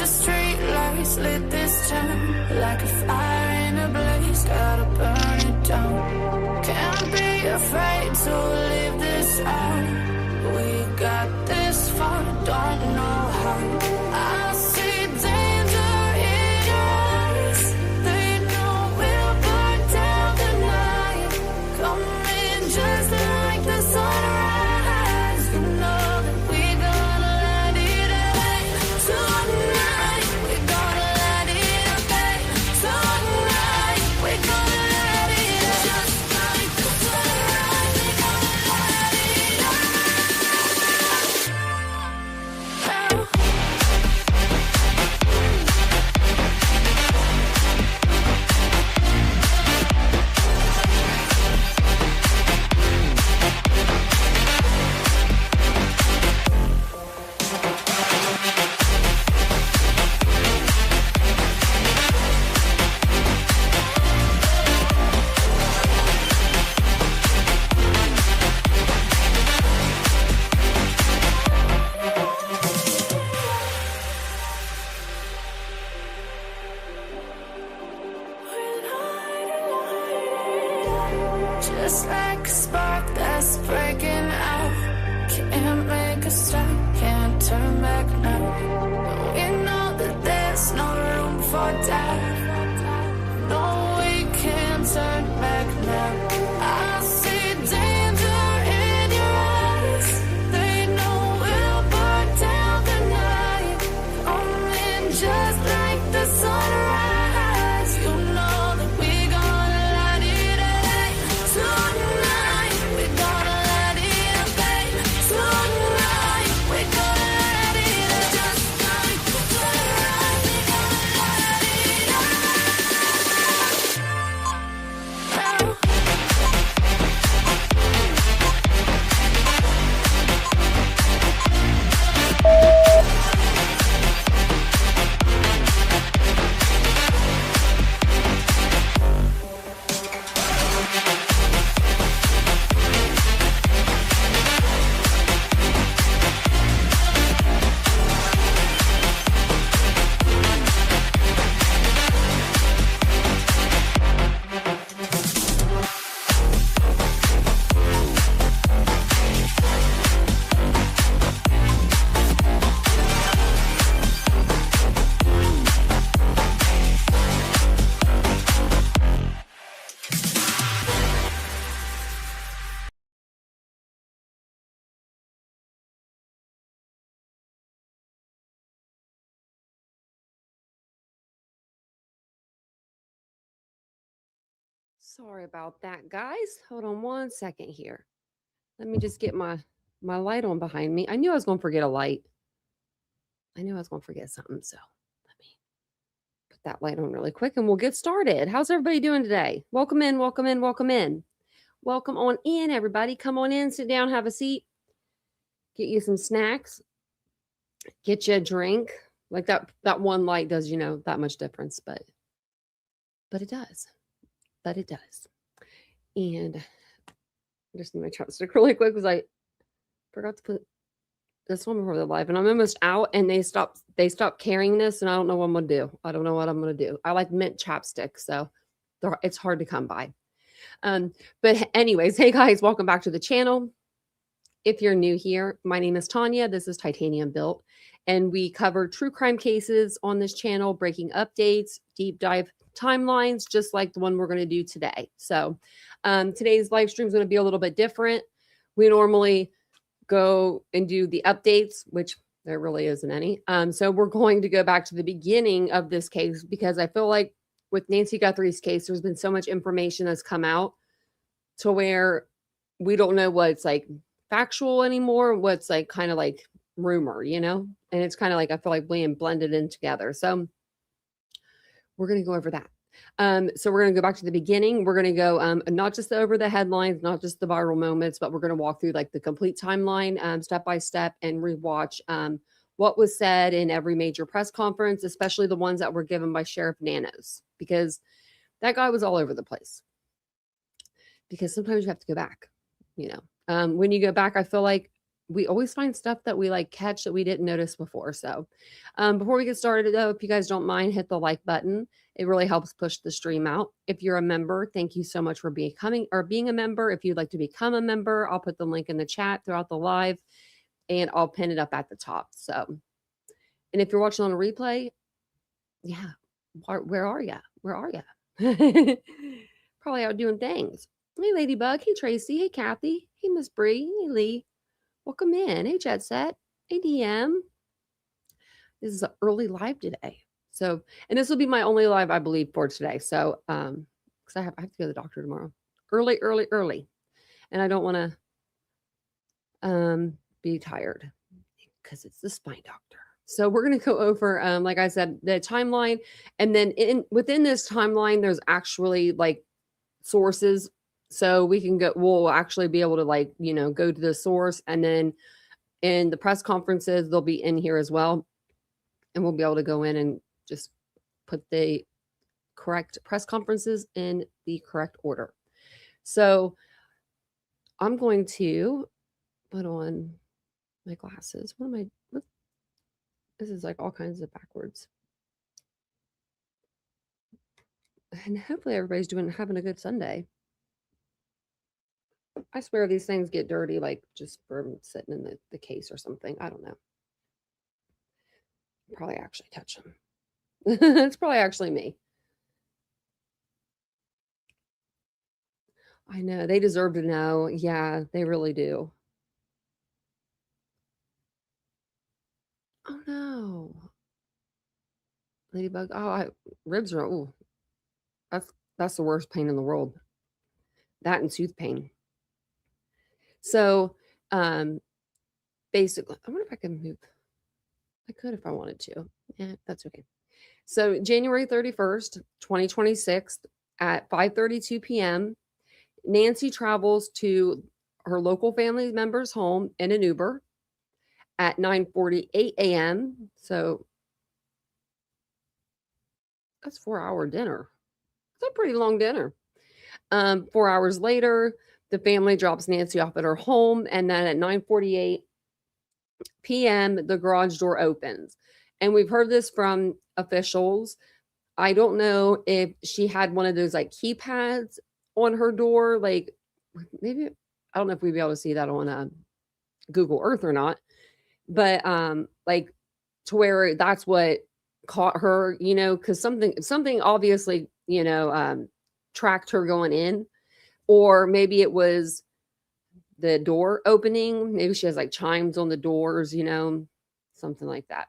the street lights lit this town like a fire in a blaze, gotta burn it down. Can't be afraid to leave this out. We got this far, don't know how. I see danger in your eyes. They know we'll burn down the night. Coming just like the sunrise. You know that we gonna let it rain. Tonight, we gonna let it rain. Tonight, we gonna let it rain. Just like the sunrise, we gonna let it rain. Just like a spark that's breaking out. Can't make a stop, can't turn back now. We know that there's no room for doubt. No, we can't turn back now. I see danger in your eyes. They know we'll burn down the night. Coming just like the sunrise. You know that we gonna let it rain. Tonight, we gonna let it rain. Tonight, we gonna let it rain. Just like the sunrise, we gonna let it rain. Sorry about that, guys. Hold on one second here. Let me just get my light on behind me. I knew I was going to forget a light. I knew I was going to forget something, so let me put that light on really quick and we'll get started. How's everybody doing today? Welcome in, welcome in, welcome in. Welcome on in, everybody. Come on in, sit down, have a seat. Get you some snacks. Get you a drink. Like that one light does, that much difference, but it does. But it does. And I just need my chopstick really quick because I forgot to put this one before the live, and I'm almost out. And they stopped carrying this, and I don't know what I'm gonna do. I don't know what I'm gonna do. I like mint chapstick, so it's hard to come by. But anyways, hey guys, welcome back to the channel. If you're new here, my name is Tanya. This is Titanium Built, and we cover true crime cases on this channel, breaking updates, deep dive timelines, just like the one we're going to do today. So today's live stream is going to be a little bit different. We normally go and do the updates, which there really isn't any. So we're going to go back to the beginning of this case because I feel like with Nancy Guthrie's case, there's been so much information that's come out to where we don't know what's like factual anymore, what's like kind of like rumor, and it's kind of like I feel like being blended in together. So we're going to go over that. So we're going to go back to the beginning. We're going to go not just over the headlines, not just the viral moments, but we're going to walk through like the complete timeline step by step and rewatch what was said in every major press conference, especially the ones that were given by Sheriff Nanos, because that guy was all over the place. Because sometimes you have to go back, when you go back, I feel like we always find stuff that we like catch that we didn't notice before. So before we get started, though, if you guys don't mind, hit the like button. It really helps push the stream out. If you're a member, thank you so much for being a member. If you'd like to become a member, I'll put the link in the chat throughout the live, and I'll pin it up at the top. So, and if you're watching on a replay, yeah, where are you? Where are you? Probably out doing things. Hey, Ladybug. Hey, Tracy. Hey, Kathy. Hey, Miss Bree. Hey, Lee. Welcome in. Hey, Jet Set. Hey, DM. This is an early live today. So, and this will be my only live, I believe, for today. So, because I have to go to the doctor tomorrow. Early. And I don't want to be tired because it's the spine doctor. So we're going to go over, like I said, the timeline. And then within this timeline, there's actually like sources. So we'll actually be able to like, go to the source. And then in the press conferences, they'll be in here as well. And we'll be able to go in and just put the correct press conferences in the correct order. So I'm going to put on my glasses. This is like all kinds of backwards. And hopefully everybody's having a good Sunday. I swear these things get dirty, like just from sitting in the case or something. I don't know. Probably actually touch them. It's probably actually me. I know. They deserve to know. Yeah, they really do. Oh, no. Ladybug. Oh, ribs are, ooh. That's the worst pain in the world. That and tooth pain. So, basically, I wonder if I can move. I could if I wanted to. Yeah, that's okay. So, January 31st, 2026 at 5:32 p.m., Nancy travels to her local family member's home in an Uber at 9:48 a.m. So that's 4-hour dinner. It's a pretty long dinner. 4 hours later, the family drops Nancy off at her home, and then at 9:48 p.m., the garage door opens. And we've heard this from officials. I don't know if she had one of those like keypads on her door, like maybe I don't know if we'd be able to see that on Google Earth or not, but like to where that's what caught her, because something obviously tracked her going in, or maybe it was the door opening. Maybe she has like chimes on the doors, something like that.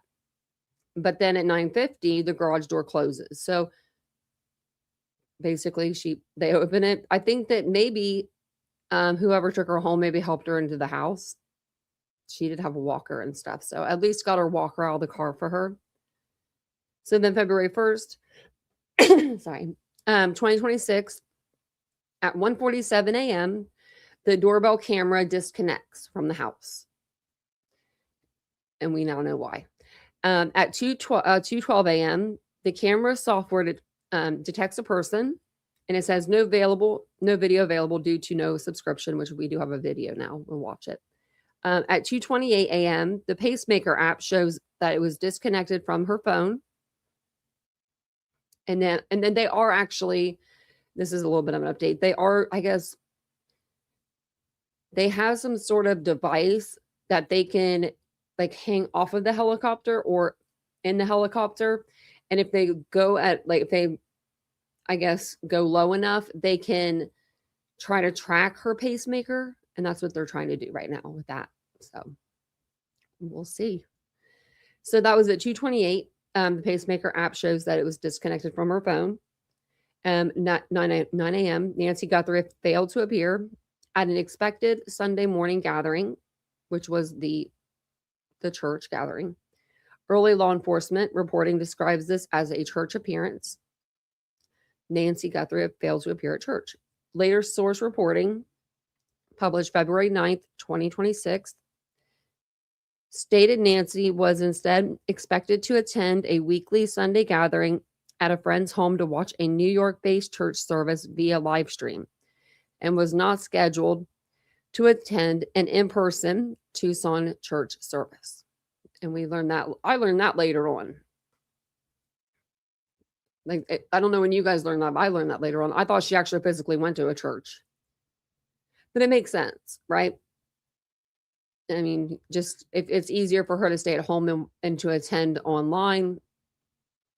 But then at 9:50, the garage door closes. So basically they open it. I think that maybe whoever took her home maybe helped her into the house. She did have a walker and stuff. So at least got her walker out of the car for her. So then February 1st, sorry, 2026 at 1:47 a.m., the doorbell camera disconnects from the house. And we now know why. At 2:12 a.m., the camera software detects a person, and it says no video available due to no subscription, which we do have a video now. We'll watch it. At 2:28 a.m., the pacemaker app shows that it was disconnected from her phone. And then they are actually, this is a little bit of an update. They are, I guess, they have some sort of device that they can like hang off of the helicopter or in the helicopter. And if they go if they, I guess, go low enough, they can try to track her pacemaker. And that's what they're trying to do right now with that. So we'll see. So that was at 2:28. The pacemaker app shows that it was disconnected from her phone. 9 a.m., Nancy Guthrie failed to appear at an expected Sunday morning gathering, which was the church gathering. Early law enforcement reporting describes this as a church appearance. Nancy Guthrie failed to appear at church. Later source reporting, published February 9th, 2026, stated Nancy was instead expected to attend a weekly Sunday gathering at a friend's home to watch a New York-based church service via live stream, and was not scheduled to attend an in-person Tucson church service. And we learned that. I learned that later on. Like, I don't know when you guys learned that, but I learned that later on. I thought she actually physically went to a church. But it makes sense, right? I mean, just if it's easier for her to stay at home and to attend online,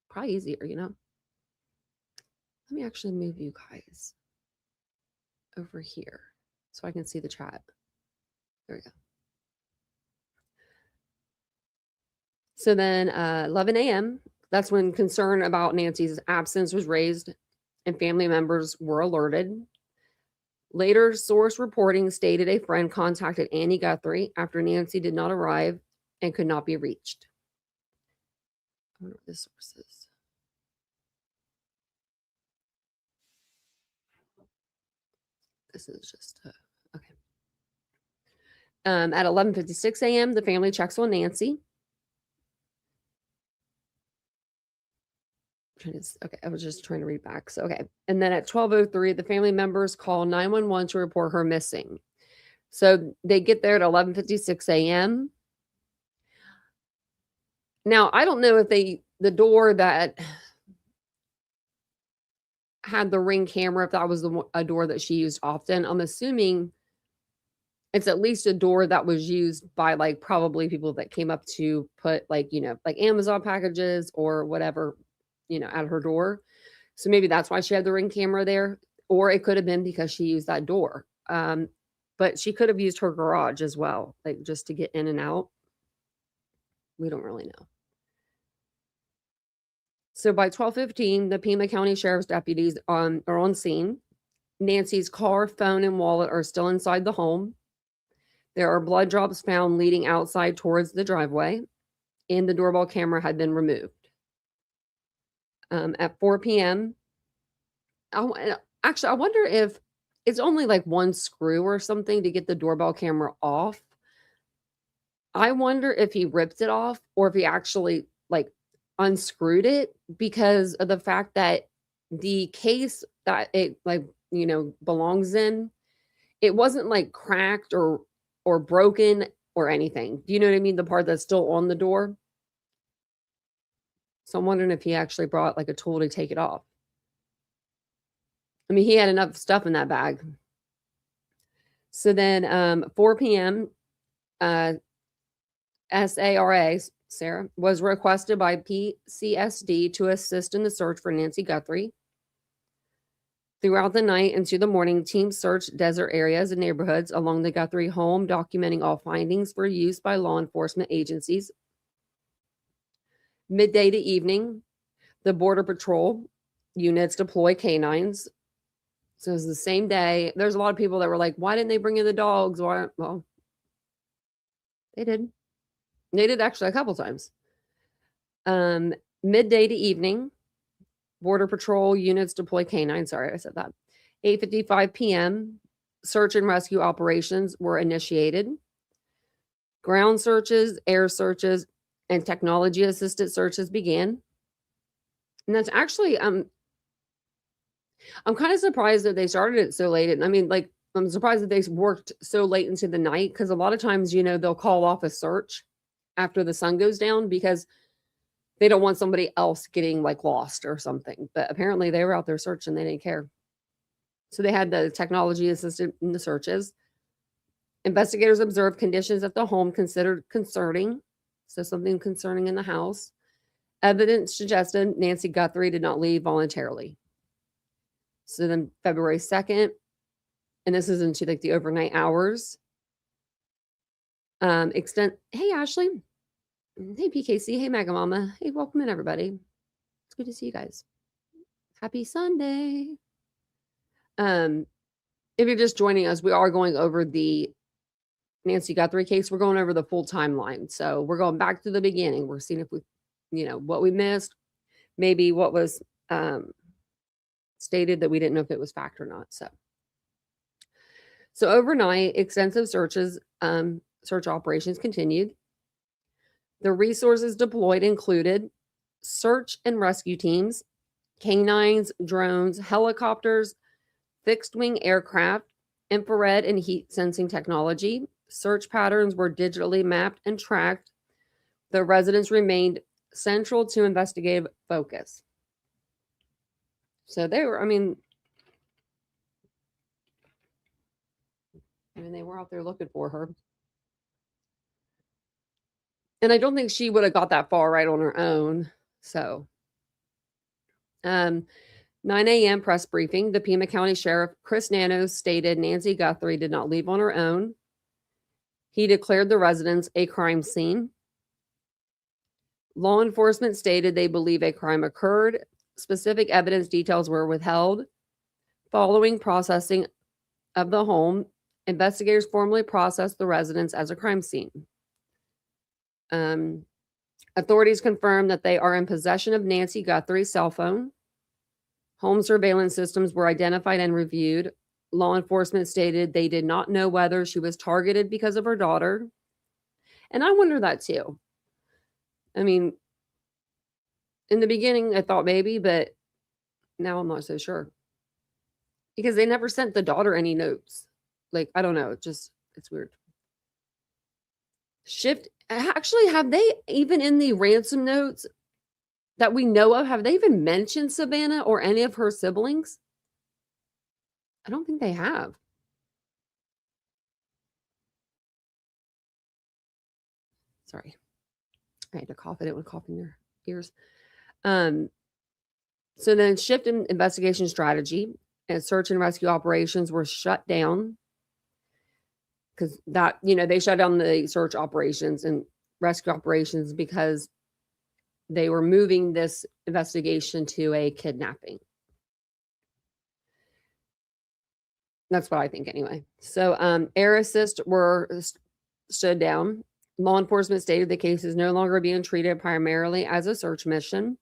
probably easier, you know? Let me actually move you guys over here so I can see the chat. There we go. So then 11 a.m., that's when concern about Nancy's absence was raised and family members were alerted. Later, source reporting stated a friend contacted Annie Guthrie after Nancy did not arrive and could not be reached. I wonder what this source is. This is just, okay. At 11:56 a.m., the family checks on Nancy. Okay, I was just trying to read back. So, okay. And then at 12:03, the family members call 911 to report her missing. So they get there at 11:56 a.m. Now, I don't know if the door that had the Ring camera, if that was a door that she used often. I'm assuming it's at least a door that was used by like probably people that came up to put like, like Amazon packages or whatever, at her door. So maybe that's why she had the Ring camera there, or it could have been because she used that door. But she could have used her garage as well, like just to get in and out. We don't really know. So by 12:15, the Pima County Sheriff's deputies are on scene. Nancy's car, phone, and wallet are still inside the home. There are blood drops found leading outside towards the driveway, and the doorbell camera had been removed. At 4 p.m., actually, I wonder if it's only like one screw or something to get the doorbell camera off. I wonder if he ripped it off or if he actually like unscrewed it, because of the fact that the case that it belongs in, it wasn't like cracked or broken or anything. Do you know what I mean? The part that's still on the door. So I'm wondering if he actually brought like a tool to take it off. I mean, he had enough stuff in that bag. So then 4 p.m., SARA, Sarah, was requested by PCSD to assist in the search for Nancy Guthrie. Throughout the night into the morning, teams searched desert areas and neighborhoods along the Guthrie home, documenting all findings for use by law enforcement agencies. Midday to evening, the Border Patrol units deploy canines. So it was the same day. There's a lot of people that were like, why didn't they bring in the dogs? Why? Well, they did. They did actually a couple times. Midday to evening, Border Patrol units deploy canines. Sorry, I said that. 8:55 p.m., search and rescue operations were initiated. Ground searches, air searches, and technology-assisted searches began. And that's actually, I'm kind of surprised that they started it so late. I mean, like, I'm surprised that they worked so late into the night, because a lot of times, they'll call off a search after the sun goes down because they don't want somebody else getting like lost or something. But apparently they were out there searching. They didn't care. So they had the technology assisted in the searches. Investigators observed conditions at the home considered concerning. So something concerning in the house. Evidence suggested Nancy Guthrie did not leave voluntarily. So then February 2nd, and this is into like the overnight hours. Hey, Ashley. Hey, PKC. Hey, Mega Mama. Hey, welcome in, everybody. It's good to see you guys. Happy Sunday. If you're just joining us, we are going over the Nancy Guthrie case. We're going over the full timeline. So we're going back to the beginning. We're seeing if we, what we missed, maybe what was stated that we didn't know if it was fact or not. So overnight, extensive search operations continued. The resources deployed included search and rescue teams, canines, drones, helicopters, fixed-wing aircraft, infrared and heat sensing technology. Search patterns were digitally mapped and tracked. The residence remained central to investigative focus. So they were, they were out there looking for her. And I don't think she would have got that far right on her own. So, 9 a.m. press briefing. The Pima County Sheriff Chris Nanos stated Nancy Guthrie did not leave on her own. He declared the residence a crime scene. Law enforcement stated they believe a crime occurred. Specific evidence details were withheld. Following processing of the home, investigators formally processed the residence as a crime scene. Authorities confirmed that they are in possession of Nancy Guthrie's cell phone. Home surveillance systems were identified and reviewed. Law enforcement stated they did not know whether she was targeted because of her daughter. And I wonder that too. I mean, in the beginning, I thought maybe, but now I'm not so sure. Because they never sent the daughter any notes. Like, I don't know. It's weird. Actually, have they even in the ransom notes that we know of, have they even mentioned Savannah or any of her siblings? I don't think they have. Sorry. I had to cough. I didn't want to cough in your ears. So then shift in investigation strategy and search and rescue operations were shut down because they shut down the search operations and rescue operations because they were moving this investigation to a kidnapping. That's what I think anyway. So air assist were stood down. Law enforcement stated the case is no longer being treated primarily as a search mission.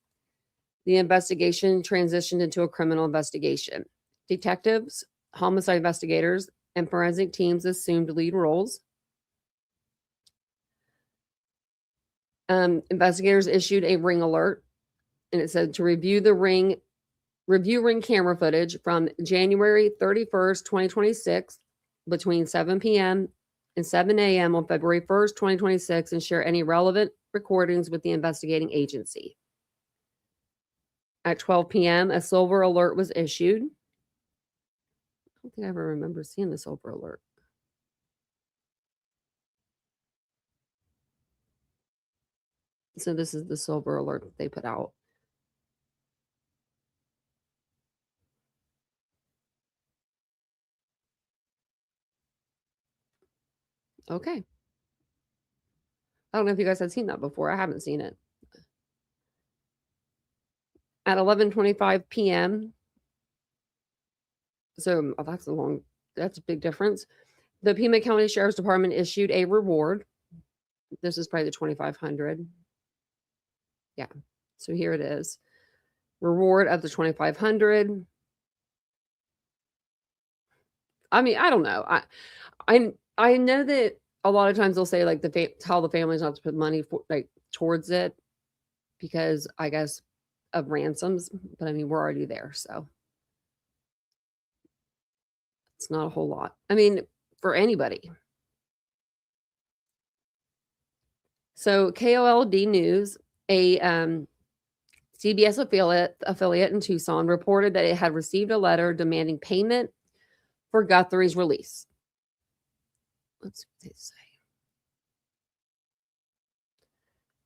The investigation transitioned into a criminal investigation. Detectives, homicide investigators, and forensic teams assumed lead roles. Investigators issued a ring alert, and it said to review ring camera footage from January 31st, 2026, between 7 p.m. and 7 a.m. on February 1st, 2026, and share any relevant recordings with the investigating agency. At 12 p.m., a silver alert was issued. I don't think I ever remember seeing the silver alert. So this is the silver alert that they put out. Okay. I don't know if you guys had seen that before. I haven't seen it. At 11:25 p.m. So that's a big difference. The Pima County Sheriff's Department issued a reward. This is probably the $2,500. Yeah. So here it is. Reward of the $2,500. I mean, I don't know. I know that a lot of times they'll say like tell the families not to put money towards it because I guess of ransoms, but I mean we're already there, so it's not a whole lot. I mean, for anybody. So KOLD News, a CBS affiliate in Tucson, reported that it had received a letter demanding payment for Guthrie's release. Let's see what they say.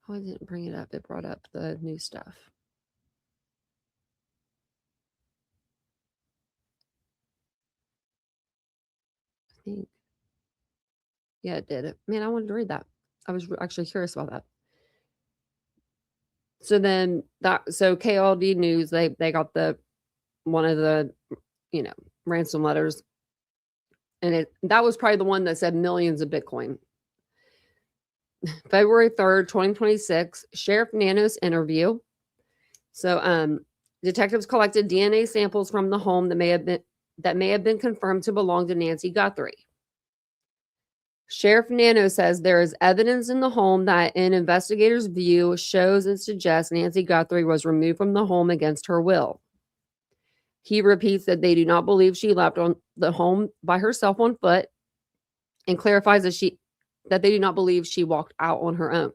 Oh, I didn't bring it up. It brought up the new stuff. I think. Yeah, it did. Man, I wanted to read that. I was actually curious about that. So then KLD News, they got one of the, ransom letters. And that was probably the one that said millions of Bitcoin. February 3rd, 2026, Sheriff Nanos interview. So detectives collected DNA samples from the home that may have been confirmed to belong to Nancy Guthrie. Sheriff Nano says there is evidence in the home that, in investigators' view, shows and suggests Nancy Guthrie was removed from the home against her will. He repeats that they do not believe she left on the home by herself on foot, and clarifies that they do not believe she walked out on her own.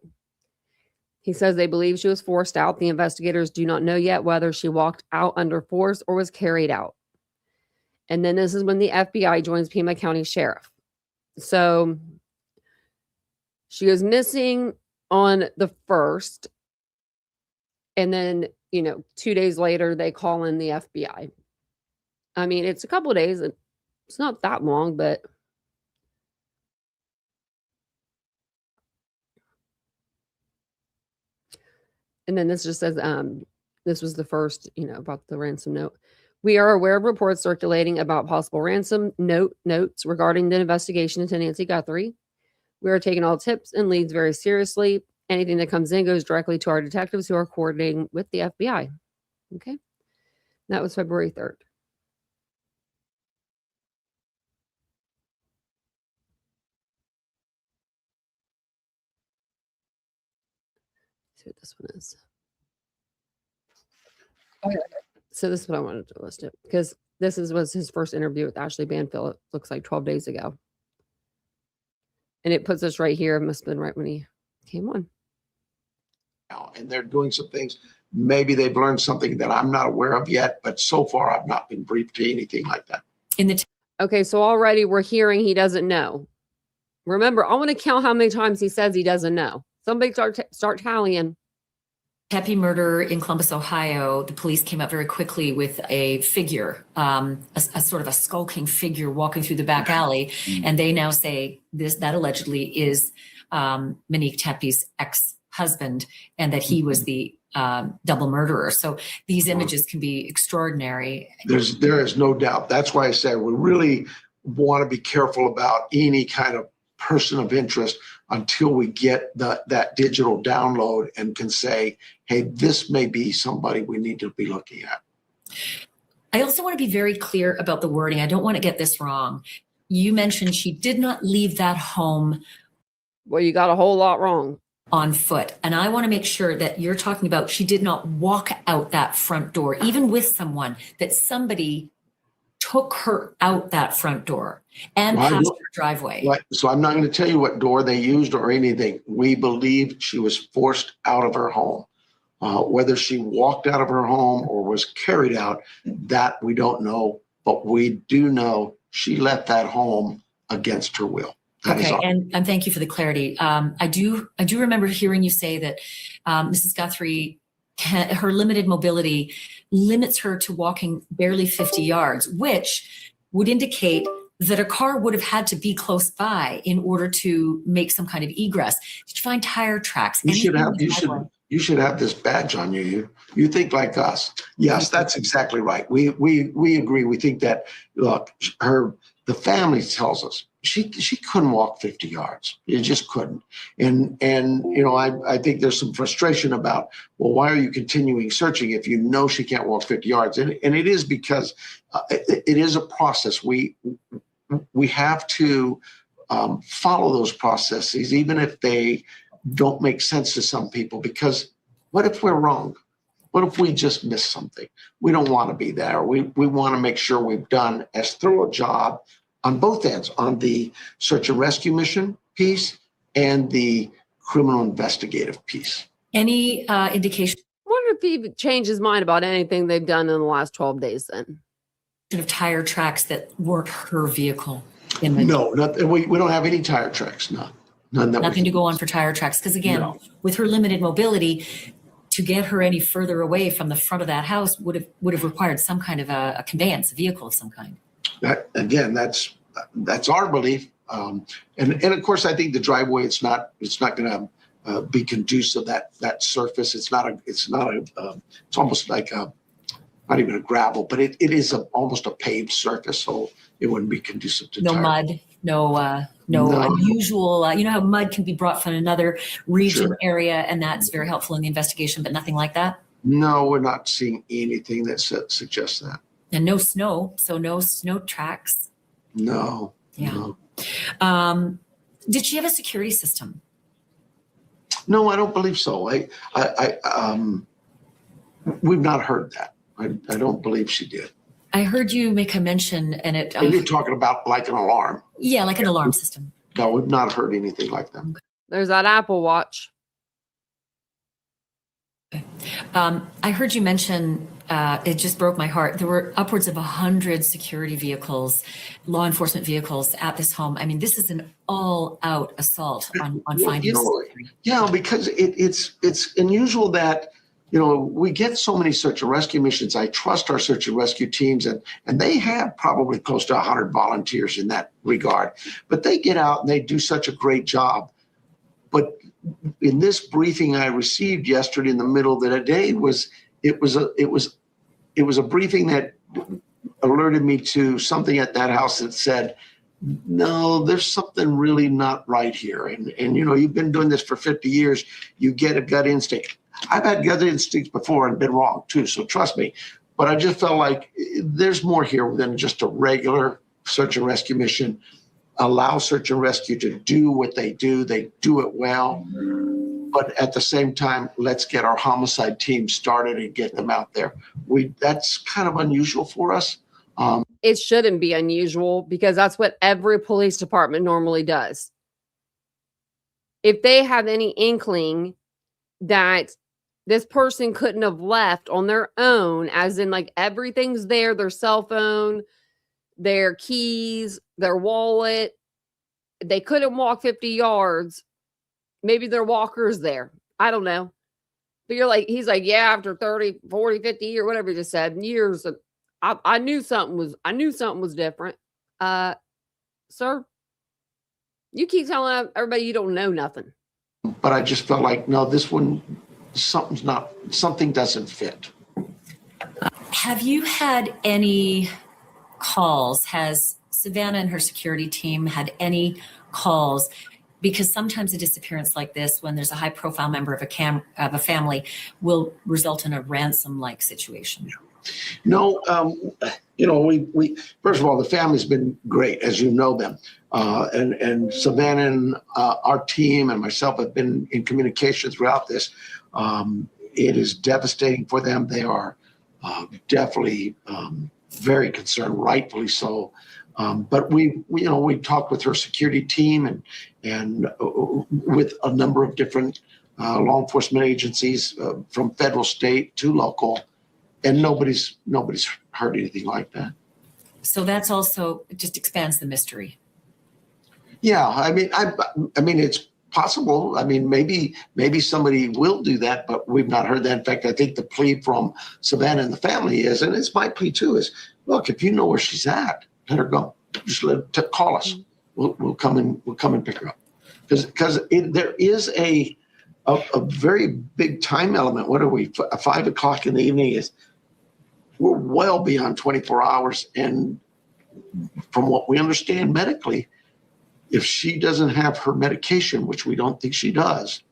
He says they believe she was forced out. The investigators do not know yet whether she walked out under force or was carried out. And then this is when the FBI joins Pima County Sheriff. So she was missing on the 1st. And then, 2 days later, they call in the FBI. I mean, it's a couple of days. It's not that long, but. And then this just says, this was the first, about the ransom note. We are aware of reports circulating about possible ransom notes regarding the investigation into Nancy Guthrie. We are taking all tips and leads very seriously. Anything that comes in goes directly to our detectives who are coordinating with the FBI. Okay. That was February 3rd. Let's see what this one is. Okay. So this is what I wanted to list it, because this was his first interview with Ashley Banfield. It looks like 12 days ago. And it puts us right here. It must have been right when he came on. And they're doing some things. Maybe they've learned something that I'm not aware of yet, but so far I've not been briefed to anything like that. Okay, so already we're hearing he doesn't know. Remember, I want to count how many times he says he doesn't know. Somebody start tallying. Tepe murder in Columbus, Ohio, the police came up very quickly with a figure, a sort of a skulking figure walking through the back alley. And they now say that allegedly is Monique Tepe's ex-husband, and that he was the double murderer. So these images can be extraordinary. There is no doubt. That's why I said we really want to be careful about any kind of person of interest until we get that digital download and can say, hey, this may be somebody we need to be looking at. I also want to be very clear about the wording. I don't want to get this wrong. You mentioned she did not leave that home. Well, you got a whole lot wrong. On foot. And I want to make sure that you're talking about she did not walk out that front door, even with someone, that somebody took her out that front door and past her driveway. Right. So I'm not going to tell you what door they used or anything. We believe she was forced out of her home. Whether she walked out of her home or was carried out, that we don't know. But we do know she left that home against her will. Okay, and thank you for the clarity. I do remember hearing you say that Mrs. Guthrie, her limited mobility limits her to walking barely 50 yards, which would indicate that a car would have had to be close by in order to make some kind of egress. Did you find tire tracks? You should have this badge on you. You think like us. Yes, that's exactly right. We agree. We think that, look, the family tells us she couldn't walk 50 yards. You just couldn't. And I think there's some frustration about, well, why are you continuing searching if you know she can't walk 50 yards? And it is because it is a process. We have to follow those processes, even if they don't make sense to some people, because what if we're wrong? What if we just miss something? We don't want to be there. We want to make sure we've done as thorough a job on both ends, on the search and rescue mission piece and the criminal investigative piece. Any indication? I wonder if he changed his mind about anything they've done in the last 12 days then. Of tire tracks that weren't her vehicle? No, we don't have any tire tracks, no. Nothing to go on for tire tracks, because again, with her limited mobility, to get her any further away from the front of that house would have required some kind of a conveyance, a vehicle of some kind. That, again, that's our belief, and of course, I think the driveway it's not going to be conducive that surface. It's almost like not even a gravel, but it is almost a paved surface, so it wouldn't be conducive to mud. No unusual, you know how mud can be brought from another region area, and that's very helpful in the investigation, but nothing like that? No, we're not seeing anything that suggests that. And no snow, so no snow tracks. No. Yeah. No. Did she have a security system? No, I don't believe so. We've not heard that. I don't believe she did. I heard you make a mention, and it. And you're talking about like an alarm. Yeah, like an alarm system. No, we've not heard anything like that. There's that Apple Watch. I heard you mention, it just broke my heart. There were upwards of 100 security vehicles, law enforcement vehicles at this home. I mean, this is an all-out assault on finding. Yeah, because it's unusual that, we get so many search and rescue missions. I trust our search and rescue teams, and they have probably close to 100 volunteers in that regard. But they get out and they do such a great job. But in this briefing I received yesterday in the middle of the day, it was a briefing that alerted me to something at that house that said, no, there's something really not right here. And you've been doing this for 50 years. You get a gut instinct. I've had gut instincts before and been wrong too, so trust me. But I just felt like there's more here than just a regular search and rescue mission. Allow search and rescue to do what they do. They do it well. But at the same time, let's get our homicide team started and get them out there. That's kind of unusual for us. It shouldn't be unusual because that's what every police department normally does. If they have any inkling that this person couldn't have left on their own, as in like everything's there, their cell phone, their keys, their wallet, they couldn't walk 50 yards. Maybe their walker's there. I don't know. But he's like, yeah, after 30, 40, 50 or whatever you just said, years, I knew something was different. Sir, you keep telling everybody you don't know nothing. But I just felt like, no, this one, something doesn't fit. Have you had any calls? Has Savannah and her security team had any calls? Because sometimes a disappearance like this, when there's a high profile member of a family, will result in a ransom-like situation. No, we first of all, the family's been great, as you know them. And Savannah and our team and myself have been in communication throughout this. It is devastating for them. They are definitely very concerned, rightfully so. But we talked with her security team and with a number of different law enforcement agencies from federal, state to local, and nobody's heard anything like that. So that's also, it just expands the mystery. Yeah, I mean, it's possible. I mean, maybe somebody will do that, but we've not heard that. In fact, I think the plea from Savannah and the family is, and it's my plea too, is look, if you know where she's at, let her go. Just call us. We'll come and pick her up. Because there is a very big time element. What are we? 5 o'clock in the evening we're well beyond 24 hours, and from what we understand medically, if she doesn't have her medication, which we don't think she does,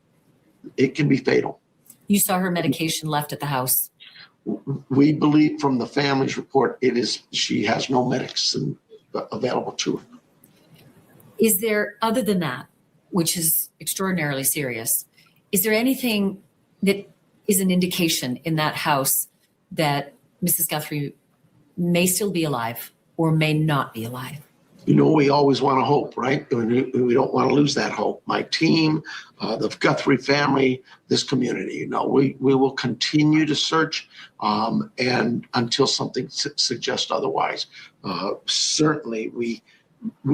it can be fatal. You saw her medication left at the house. We believe from the family's report, she has no medicine available to her. Is there, other than that, which is extraordinarily serious, is there anything that is an indication in that house that Mrs. Guthrie may still be alive or may not be alive? We always want to hope, right? We don't want to lose that hope. My team, the Guthrie family, this community, we will continue to search and until something suggests otherwise. Certainly, we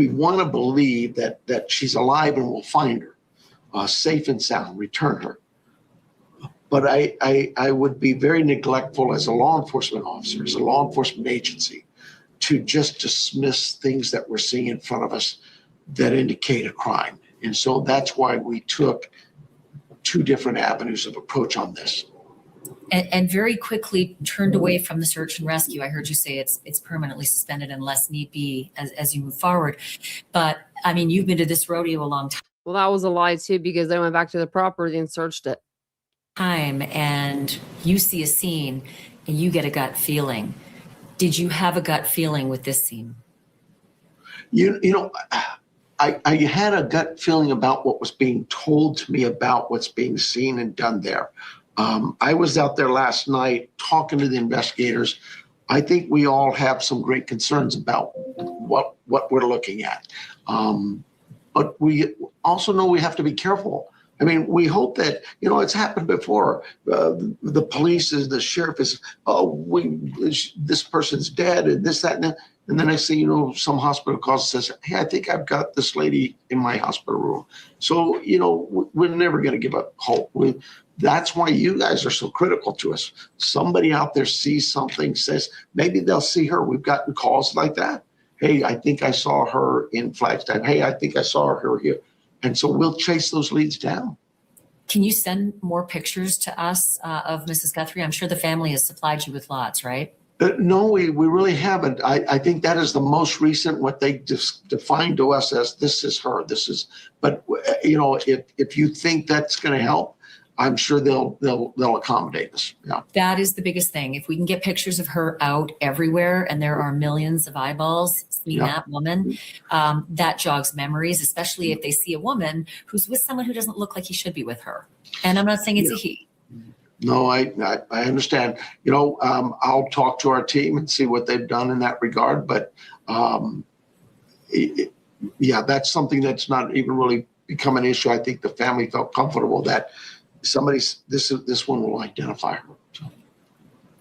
want to believe that she's alive and we'll find her safe and sound, return her. But I would be very neglectful as a law enforcement officer, as a law enforcement agency, to just dismiss things that we're seeing in front of us that indicate a crime. And so that's why we took 2 different avenues of approach on this. And very quickly turned away from the search and rescue. I heard you say it's permanently suspended unless need be as you move forward. But I mean, you've been to this rodeo a long time. Well, that was a lie too, because they went back to the property and searched it. And you see a scene and you get a gut feeling. Did you have a gut feeling with this scene? I had a gut feeling about what was being told to me about what's being seen and done there. I was out there last night talking to the investigators. I think we all have some great concerns about what we're looking at. But we also know we have to be careful. I mean, we hope that, it's happened before. The police the sheriff is, this person's dead and this, that, and that. And then I say, some hospital calls and says, hey, I think I've got this lady in my hospital room. So, we're never going to give up hope. That's why you guys are so critical to us. Somebody out there sees something, says, maybe they'll see her. We've gotten calls like that. Hey, I think I saw her in Flagstaff. Hey, I think I saw her here. And so we'll chase those leads down. Can you send more pictures to us of Mrs. Guthrie? I'm sure the family has supplied you with lots, right? No, we really haven't. I think that is the most recent, what they just defined to us as this is her. But if you think that's going to help, I'm sure they'll accommodate us. Yeah. That is the biggest thing. If we can get pictures of her out everywhere, and there are millions of eyeballs seeing that woman, that jogs memories, especially if they see a woman who's with someone who doesn't look like he should be with her. And I'm not saying it's a he. No, I understand. I'll talk to our team and see what they've done in that regard. But that's something that's not even really become an issue. I think the family felt comfortable that this one will identify her. So.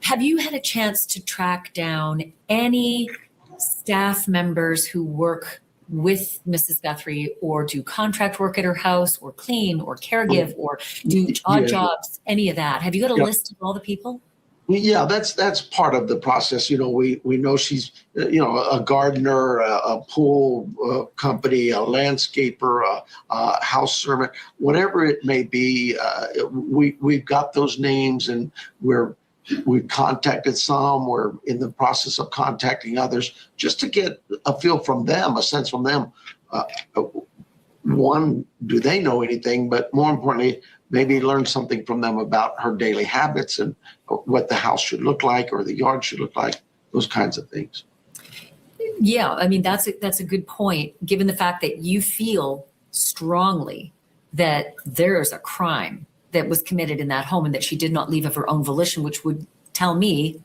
Have you had a chance to track down any staff members who work with Mrs. Guthrie or do contract work at her house or clean or caregive or do odd jobs, any of that? Have you got a list of all the people? Yeah, that's part of the process. We know she's, a gardener, a pool company, a landscaper, a house servant, whatever it may be. We've got those names, and we've contacted some. We're in the process of contacting others just to get a feel from them, a sense from them. One, do they know anything? But more importantly, maybe learn something from them about her daily habits and what the house should look like or the yard should look like, those kinds of things. Yeah, I mean, that's a good point, given the fact that you feel strongly that there's a crime that was committed in that home and that she did not leave of her own volition, which would tell me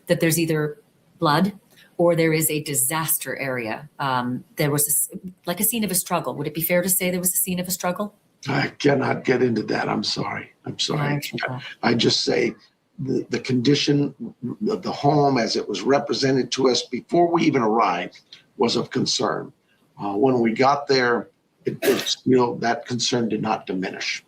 that there's either blood or there is a disaster area. There was like a scene of a struggle. Would it be fair to say there was a scene of a struggle? I cannot get into that. I'm sorry. I just say the condition of the home as it was represented to us before we even arrived was of concern. When we got there, that concern did not diminish.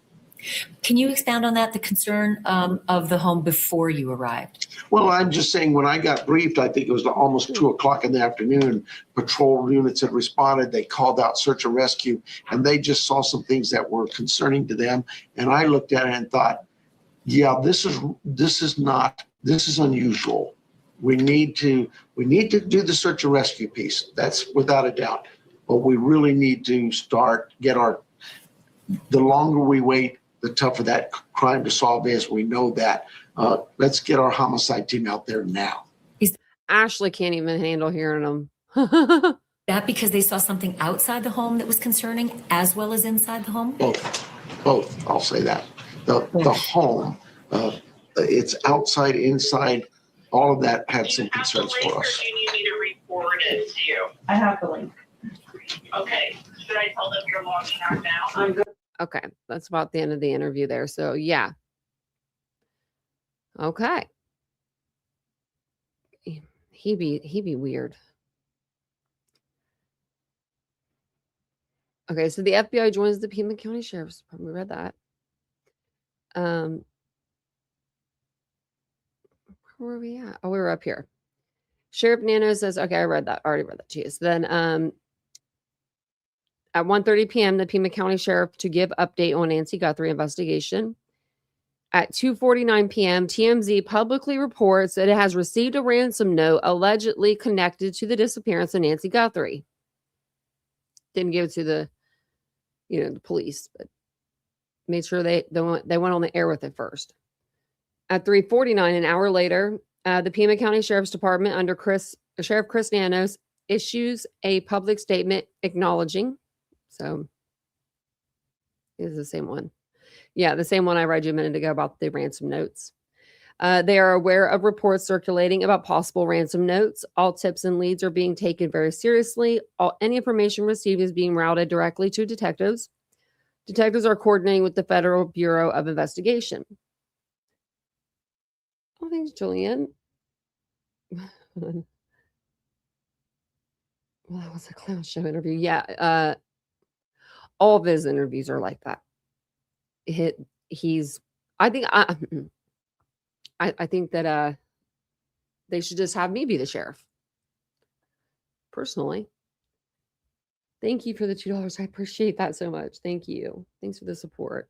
Can you expound on that, the concern of the home before you arrived? Well, I'm just saying when I got briefed, I think it was almost 2:00 in the afternoon, patrol units had responded. They called out search and rescue, and they just saw some things that were concerning to them. And I looked at it and thought, yeah, this is unusual. We need to do the search and rescue piece. That's without a doubt. But we really need to the longer we wait, the tougher that crime to solve is. We know that. Let's get our homicide team out there now. Ashley can't even handle hearing them. That because they saw something outside the home that was concerning as well as inside the home? Both. I'll say that. The home, it's outside, inside, all of that had some concerns for us. Do you need me to report it to you? I have the link. Okay. Should I tell them you're logging out now? I'm good. Okay, that's about the end of the interview there. So yeah. Okay. He be weird. Okay, so the FBI joins the Pima County Sheriff's Department. We read that. Where were we at? Oh, we were up here. Sheriff Nano says, okay, I read that. Already read that. Jeez. Then at 1:30 p.m., the Pima County Sheriff to give update on Nancy Guthrie investigation. At 2:49 p.m., TMZ publicly reports that it has received a ransom note allegedly connected to the disappearance of Nancy Guthrie. Didn't give it to the police, but made sure they went on the air with it first. At 3:49, an hour later, the Pima County Sheriff's Department under Sheriff Chris Nanos issues a public statement acknowledging. So this is the same one. Yeah, the same one I read you a minute ago about the ransom notes. They are aware of reports circulating about possible ransom notes. All tips and leads are being taken very seriously. Any information received is being routed directly to detectives. Detectives are coordinating with the Federal Bureau of Investigation. Oh, thanks, Julian. Well, that was a clown show interview. Yeah. All of his interviews are like that. I think that they should just have me be the sheriff. Personally. Thank you for the $2. I appreciate that so much. Thank you. Thanks for the support.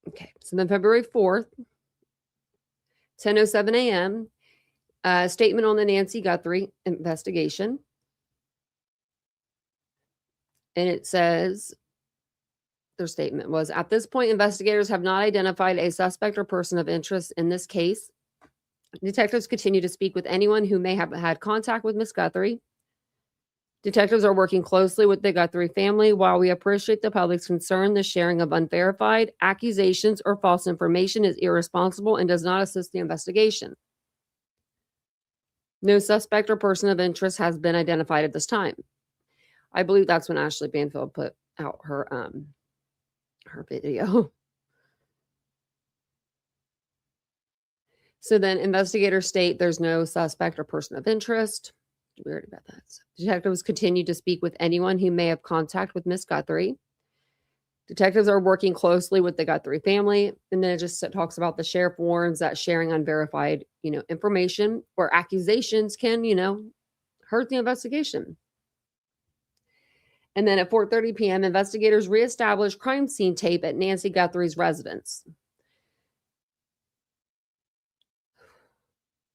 Okay. So then February 4th, 10:07 a.m., statement on the Nancy Guthrie investigation. And it says, their statement was, at this point, investigators have not identified a suspect or person of interest in this case. Detectives continue to speak with anyone who may have had contact with Miss Guthrie. Detectives are working closely with the Guthrie family. While we appreciate the public's concern, the sharing of unverified accusations or false information is irresponsible and does not assist the investigation. No suspect or person of interest has been identified at this time. I believe that's when Ashley Banfield put out her video. So then investigators state there's no suspect or person of interest. We already read that. So detectives continue to speak with anyone who may have contact with Miss Guthrie. Detectives are working closely with the Guthrie family. And then it just talks about the sheriff warns that sharing unverified, information or accusations can, hurt the investigation. And then at 4:30 p.m., investigators reestablish crime scene tape at Nancy Guthrie's residence.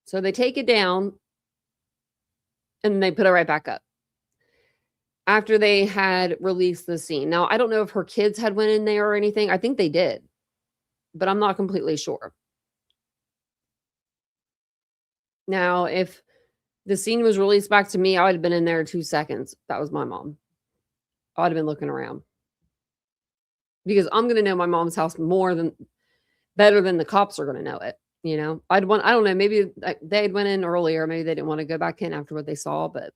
So they take it down and they put it right back up after they had released the scene. Now, I don't know if her kids had went in there or anything. I think they did, but I'm not completely sure. Now, if the scene was released back to me, I would have been in there in 2 seconds. That was my mom. I would have been looking around because I'm going to know my mom's house better than the cops are going to know it. I don't know, maybe they had went in earlier. Maybe they didn't want to go back in after what they saw, but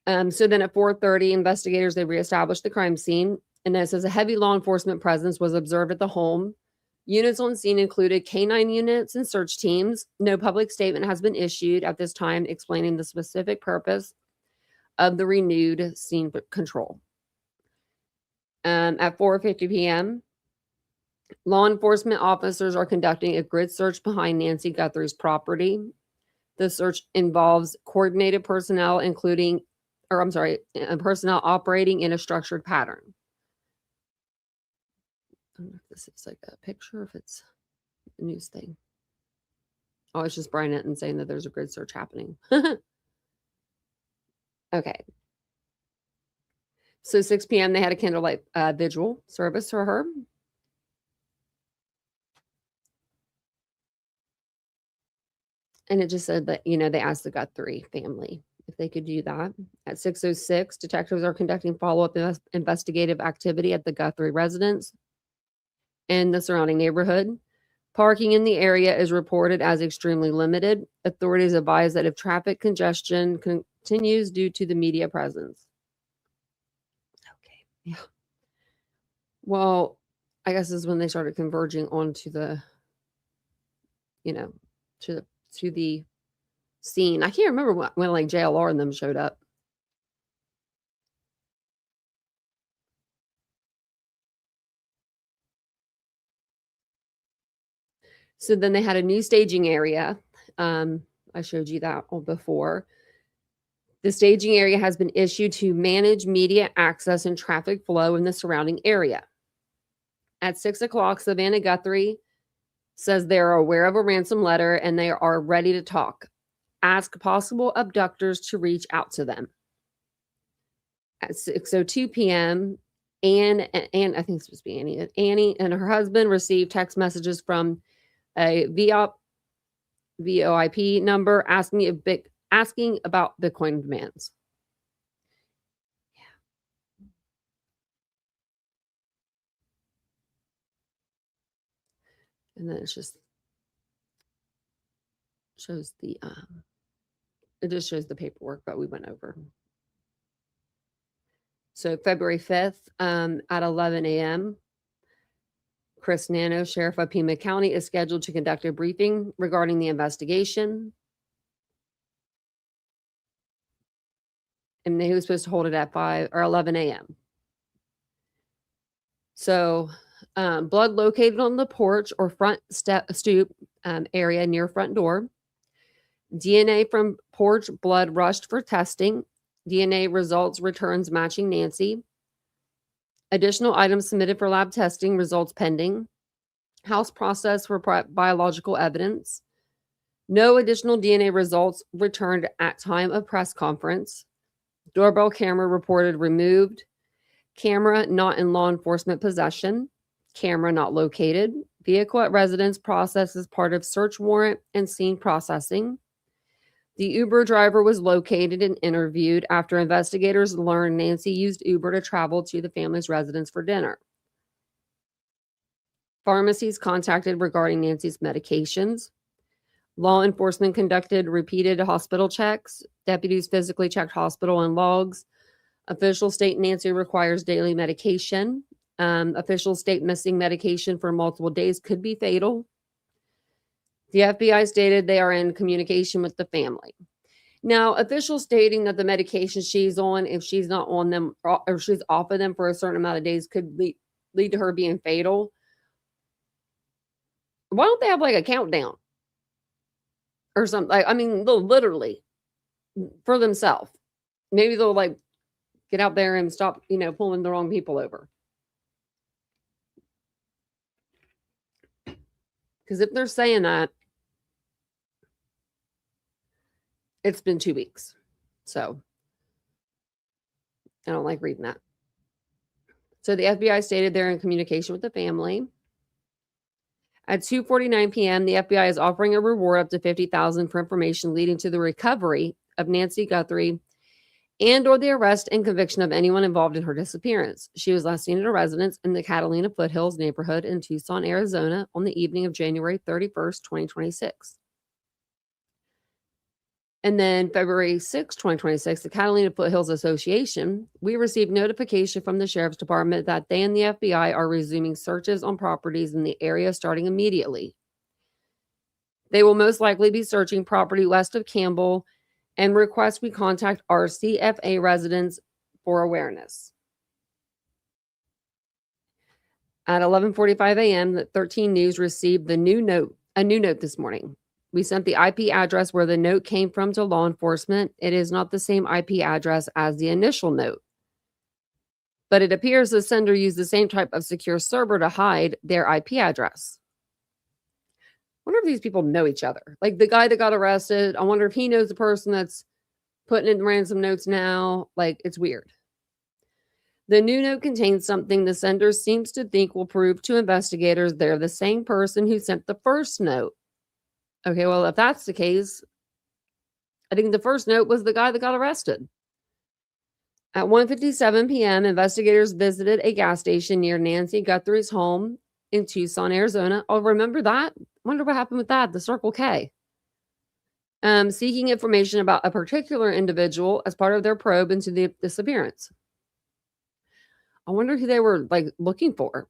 so then at 4:30, investigators, they reestablished the crime scene. And then it says a heavy law enforcement presence was observed at the home. Units on scene included K-9 units and search teams. No public statement has been issued at this time explaining the specific purpose of the renewed scene control. At 4:50 p.m., law enforcement officers are conducting a grid search behind Nancy Guthrie's property. The search involves coordinated personnel, personnel operating in a structured pattern. I don't know if this is like a picture, if it's a news thing. Oh, it's just Brian Etton saying that there's a grid search happening. Okay. So 6 p.m., they had a candlelight vigil service for her. And it just said that, they asked the Guthrie family if they could do that. At 6:06, detectives are conducting follow-up investigative activity at the Guthrie residence and the surrounding neighborhood. Parking in the area is reported as extremely limited. Authorities advise that if traffic congestion continues due to the media presence. Okay, yeah. Well, I guess this is when they started converging onto the, to the scene. I can't remember when like JLR and them showed up. So then they had a new staging area. I showed you that before. The staging area has been issued to manage media access and traffic flow in the surrounding area. At 6 o'clock, Savannah Guthrie says they're aware of a ransom letter and they are ready to talk. Ask possible abductors to reach out to them. At 6:02 p.m., Anne, I think it's supposed to be Annie and her husband received text messages from a VoIP number asking about Bitcoin demands. Yeah. And then it's just shows the it just shows the paperwork that we went over. So February 5th at 11 a.m., Chris Nano, Sheriff of Pima County, is scheduled to conduct a briefing regarding the investigation. And he was supposed to hold it at 5 or 11 a.m. So blood located on the porch or front stoop area near front door. DNA from porch blood rushed for testing. DNA results returns matching Nancy. Additional items submitted for lab testing, results pending. House process for biological evidence. No additional DNA results returned at time of press conference. Doorbell camera reported removed. Camera not in law enforcement possession. Camera not located. Vehicle at residence process as part of search warrant and scene processing. The Uber driver was located and interviewed after investigators learned Nancy used Uber to travel to the family's residence for dinner. Pharmacies contacted regarding Nancy's medications. Law enforcement conducted repeated hospital checks. Deputies physically checked hospital and logs. Officials state Nancy requires daily medication. Officials state missing medication for multiple days could be fatal. The FBI stated they are in communication with the family. Now, officials stating that the medication she's on, if she's not on them or she's off of them for a certain amount of days, could lead to her being fatal. Why don't they have like a countdown or something? Like, I mean, they'll literally for themselves. Maybe they'll like get out there and stop, pulling the wrong people over. Because if they're saying that, it's been 2 weeks. So I don't like reading that. So the FBI stated they're in communication with the family. At 2:49 p.m., the FBI is offering a reward up to $50,000 for information leading to the recovery of Nancy Guthrie and or the arrest and conviction of anyone involved in her disappearance. She was last seen at a residence in the Catalina Foothills neighborhood in Tucson, Arizona on the evening of January 31st, 2026. And then February 6, 2026, the Catalina Foothills Association, we received notification from the Sheriff's Department that they and the FBI are resuming searches on properties in the area starting immediately. They will most likely be searching property west of Campbell and request we contact our CFA residents for awareness. At 11:45 a.m., the 13 News received a new note this morning. We sent the IP address where the note came from to law enforcement. It is not the same IP address as the initial note, but it appears the sender used the same type of secure server to hide their IP address. I wonder if these people know each other. Like the guy that got arrested, I wonder if he knows the person that's putting in ransom notes now. Like, it's weird. The new note contains something the sender seems to think will prove to investigators they're the same person who sent the first note. Okay, well, if that's the case, I think the first note was the guy that got arrested. At 1:57 p.m., investigators visited a gas station near Nancy Guthrie's home in Tucson, Arizona. Oh, remember that? Wonder what happened with that, the Circle K. Seeking information about a particular individual as part of their probe into the disappearance. I wonder who they were like looking for.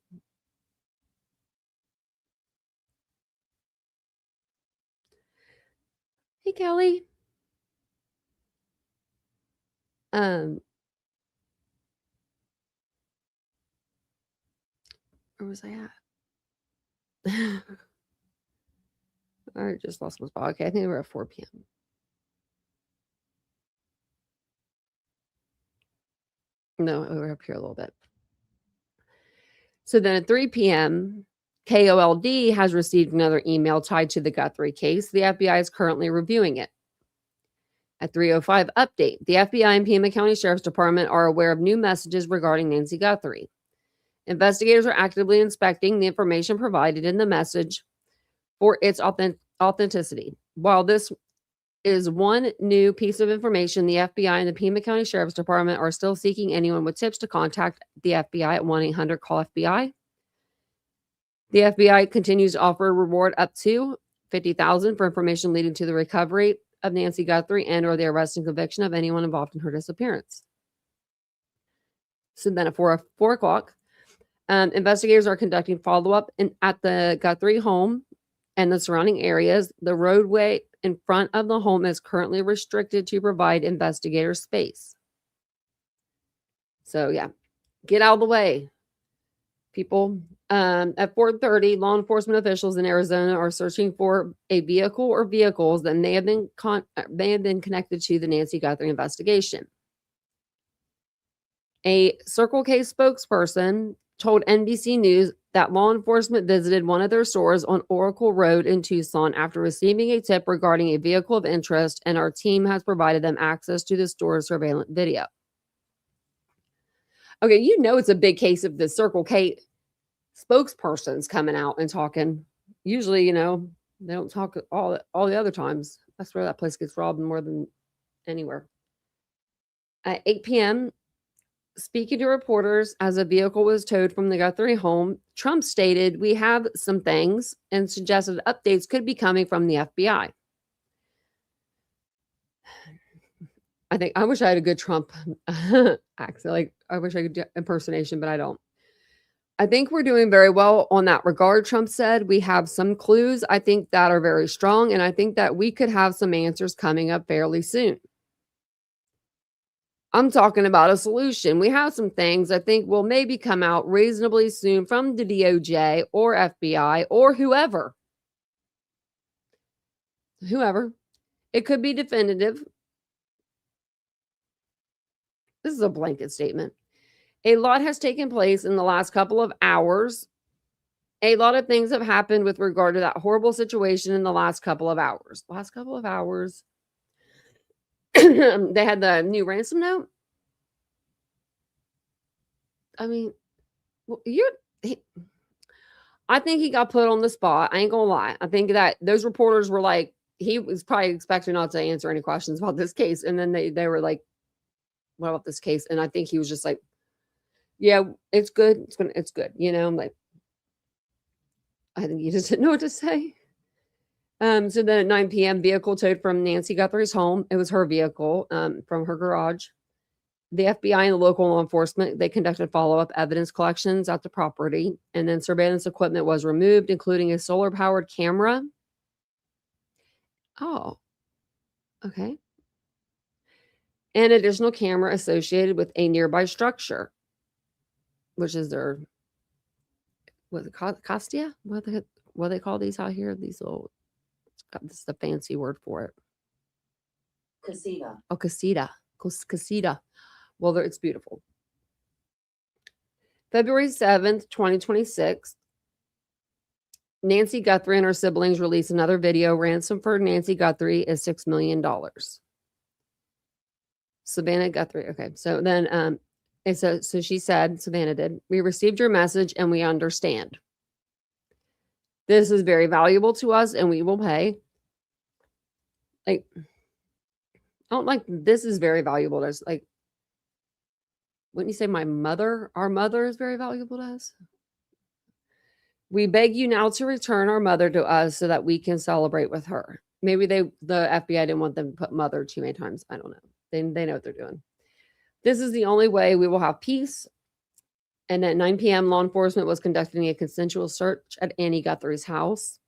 Hey, Kelly. Where was I at? I just lost my spot. Okay, I think we're at 4 p.m. No, we're up here a little bit. So then at 3 p.m., KOLD has received another email tied to the Guthrie case. The FBI is currently reviewing it. At 3:05, update. The FBI and Pima County Sheriff's Department are aware of new messages regarding Nancy Guthrie. Investigators are actively inspecting the information provided in the message for its authenticity. While this is one new piece of information, the FBI and the Pima County Sheriff's Department are still seeking anyone with tips to contact the FBI at 1-800-CALL-FBI. The FBI continues to offer a reward up to $50,000 for information leading to the recovery of Nancy Guthrie and or the arrest and conviction of anyone involved in her disappearance. So then at 4 o'clock, investigators are conducting follow-up at the Guthrie home and the surrounding areas. The roadway in front of the home is currently restricted to provide investigator space. So yeah, get out of the way, people. At 4:30, law enforcement officials in Arizona are searching for a vehicle or vehicles that may have been connected to the Nancy Guthrie investigation. A Circle K spokesperson told NBC News that law enforcement visited one of their stores on Oracle Road in Tucson after receiving a tip regarding a vehicle of interest, and our team has provided them access to the store's surveillance video. Okay, you know it's a big case if the Circle K spokesperson's coming out and talking. Usually, you know, they don't talk all the other times. That's where that place gets robbed more than anywhere. At 8 p.m., speaking to reporters as a vehicle was towed from the Guthrie home, Trump stated, "We have some things," and suggested updates could be coming from the FBI. I wish I had a good Trump accent. Like, I wish I could do impersonation, but I don't. "I think we're doing very well on that regard," Trump said. "We have some clues, I think, that are very strong, and I think that we could have some answers coming up fairly soon. I'm talking about a solution. We have some things I think will maybe come out reasonably soon from the DOJ or FBI or whoever. Whoever. It could be definitive." This is a blanket statement. "A lot has taken place in the last couple of hours. A lot of things have happened with regard to that horrible situation in the last couple of hours." Last couple of hours. They had the new ransom note. I mean, well, I think he got put on the spot. I ain't gonna lie. I think that those reporters were like, he was probably expecting not to answer any questions about this case. And then they were like, "What about this case?" And I think he was just like, "Yeah, it's good. It's good." You know, I'm like, I think he just didn't know what to say. So then at 9 p.m., vehicle towed from Nancy Guthrie's home. It was her vehicle from her garage. The FBI and the local law enforcement, they conducted follow-up evidence collections at the property, and then surveillance equipment was removed, including a solar-powered camera. Oh, okay. An additional camera associated with a nearby structure, which is their, what is it called? Castia? What do they call these out here? These little, this is the fancy word for it. Casita. Oh, casita. Casita. Well, it's beautiful. February 7th, 2026. Nancy Guthrie and her siblings released another video. Ransom for Nancy Guthrie is $6 million. Savannah Guthrie. Okay. So then so she said, Savannah did, "We received your message and we understand. This is very valuable to us and we will pay." Like, I don't like, this is very valuable to us. Like, wouldn't you say our mother is very valuable to us? "We beg you now to return our mother to us so that we can celebrate with her." Maybe the FBI didn't want them to put mother too many times. I don't know. They know what they're doing. "This is the only way we will have peace." And at 9 p.m., law enforcement was conducting a consensual search at Annie Guthrie's house.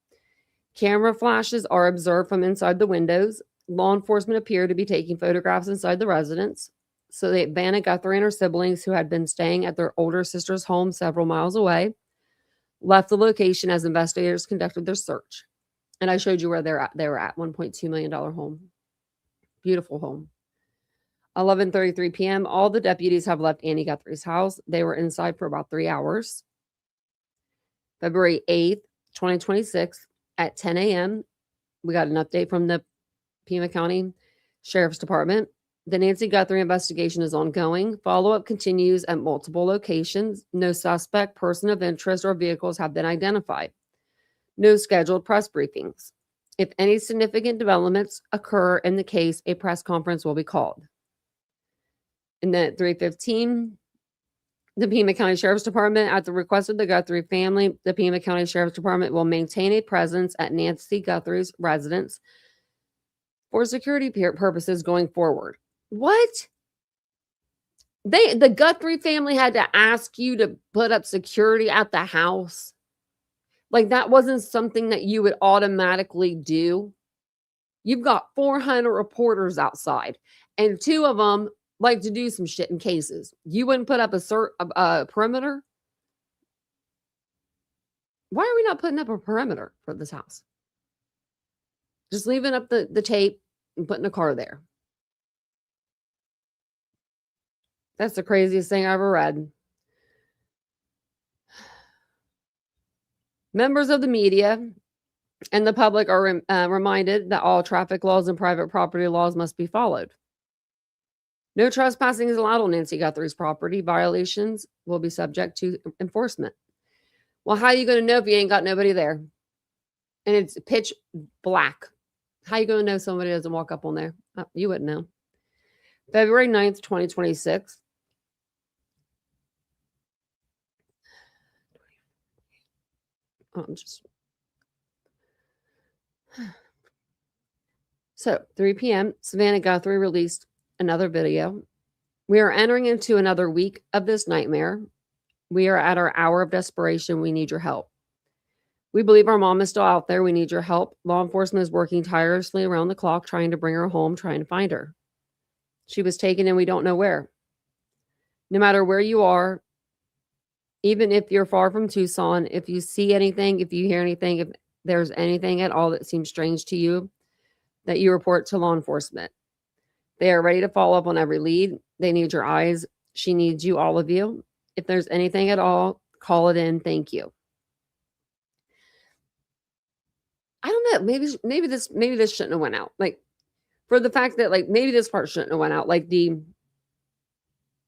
Camera flashes are observed from inside the windows. Law enforcement appear to be taking photographs inside the residence. So Vanna Guthrie and her siblings, who had been staying at their older sister's home several miles away, left the location as investigators conducted their search. And I showed you where they were at, $1.2 million home. Beautiful home. 11:33 p.m., all the deputies have left Annie Guthrie's house. They were inside for about 3 hours. February 8th, 2026, at 10 a.m., we got an update from the Pima County Sheriff's Department. The Nancy Guthrie investigation is ongoing. Follow-up continues at multiple locations. No suspect, person of interest, or vehicles have been identified. No scheduled press briefings. If any significant developments occur in the case, a press conference will be called. And then at 3:15, The Pima County Sheriff's Department, at the request of the Guthrie family, the Pima County Sheriff's Department will maintain a presence at Nancy Guthrie's residence for security purposes going forward. What? The Guthrie family had to ask you to put up security at the house? Like, that wasn't something that you would automatically do? You've got 400 reporters outside, and 2 of them like to do some shit in cases. You wouldn't put up a perimeter? Why are we not putting up a perimeter for this house? Just leaving up the tape and putting a car there. That's the craziest thing I ever read. Members of the media and the public are reminded that all traffic laws and private property laws must be followed. No trespassing is allowed on Nancy Guthrie's property. Violations will be subject to enforcement. Well, how are you going to know if you ain't got nobody there? And it's pitch black. How are you going to know somebody doesn't walk up on there? You wouldn't know. February 9th, 2026. So 3 p.m., Savannah Guthrie released another video. We are entering into another week of this nightmare. We are at our hour of desperation. We need your help. We believe our mom is still out there. We need your help. Law enforcement is working tirelessly around the clock, trying to bring her home, trying to find her. She was taken and we don't know where. No matter where you are, even if you're far from Tucson, if you see anything, if you hear anything, if there's anything at all that seems strange to you, that you report to law enforcement. They are ready to follow up on every lead. They need your eyes. She needs you, all of you. If there's anything at all, call it in. Thank you. I don't know. Maybe this shouldn't have went out. Like, for the fact that, like, maybe this part shouldn't have went out. Like, they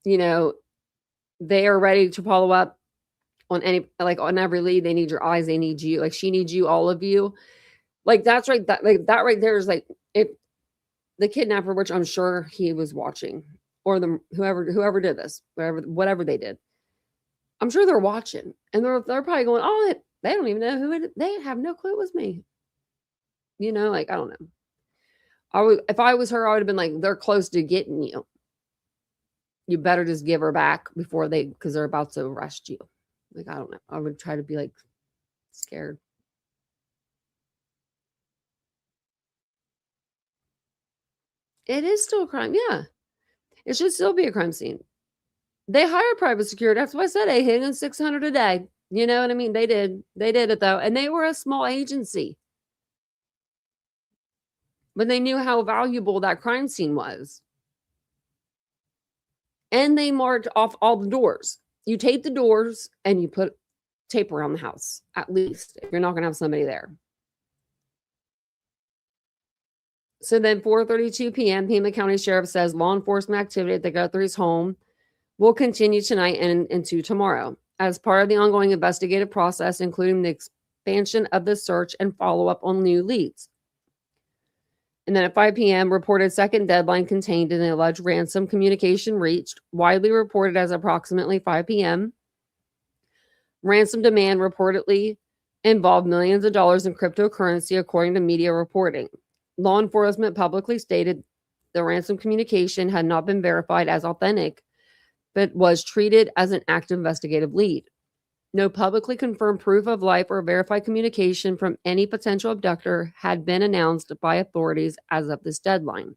are ready to follow up on on every lead. They need your eyes. They need you. Like, she needs you, all of you. Like, that's right. That right there is like, if the kidnapper, which I'm sure he was watching, or whoever did this, whatever they did, I'm sure they're watching, and they're probably going, oh, they don't even know who it. They have no clue it was me. Like, I don't know. If I was her, I would have been like, they're close to getting you. You better just give her back because they're about to arrest you. Like, I don't know. I would try to be like scared. It is still a crime. Yeah. It should still be a crime scene. They hire private security. That's why I said $800 a day. You know what I mean? They did it though. And they were a small agency. But they knew how valuable that crime scene was. And they marked off all the doors. You tape the doors and you put tape around the house, at least, if you're not going to have somebody there. So then 4:32 p.m., Pima County Sheriff says law enforcement activity at the Guthrie's home will continue tonight and into tomorrow as part of the ongoing investigative process, including the expansion of the search and follow-up on new leads. And then at 5 p.m., reported second deadline contained in the alleged ransom communication reached, widely reported as approximately 5 p.m. Ransom demand reportedly involved millions of dollars in cryptocurrency, according to media reporting. Law enforcement publicly stated the ransom communication had not been verified as authentic, but was treated as an active investigative lead. No publicly confirmed proof of life or verified communication from any potential abductor had been announced by authorities as of this deadline.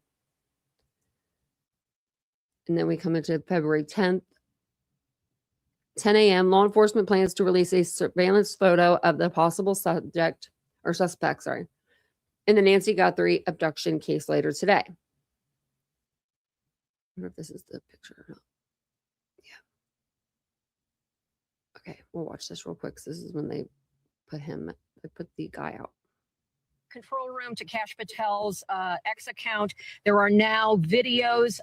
And then we come into February 10th. 10 a.m., law enforcement plans to release a surveillance photo of the possible suspect, in the Nancy Guthrie abduction case later today. I wonder if this is the picture or not. Yeah. Okay, we'll watch this real quick. This is when they put the guy out. Control room to Cash Patel's X account. There are now videos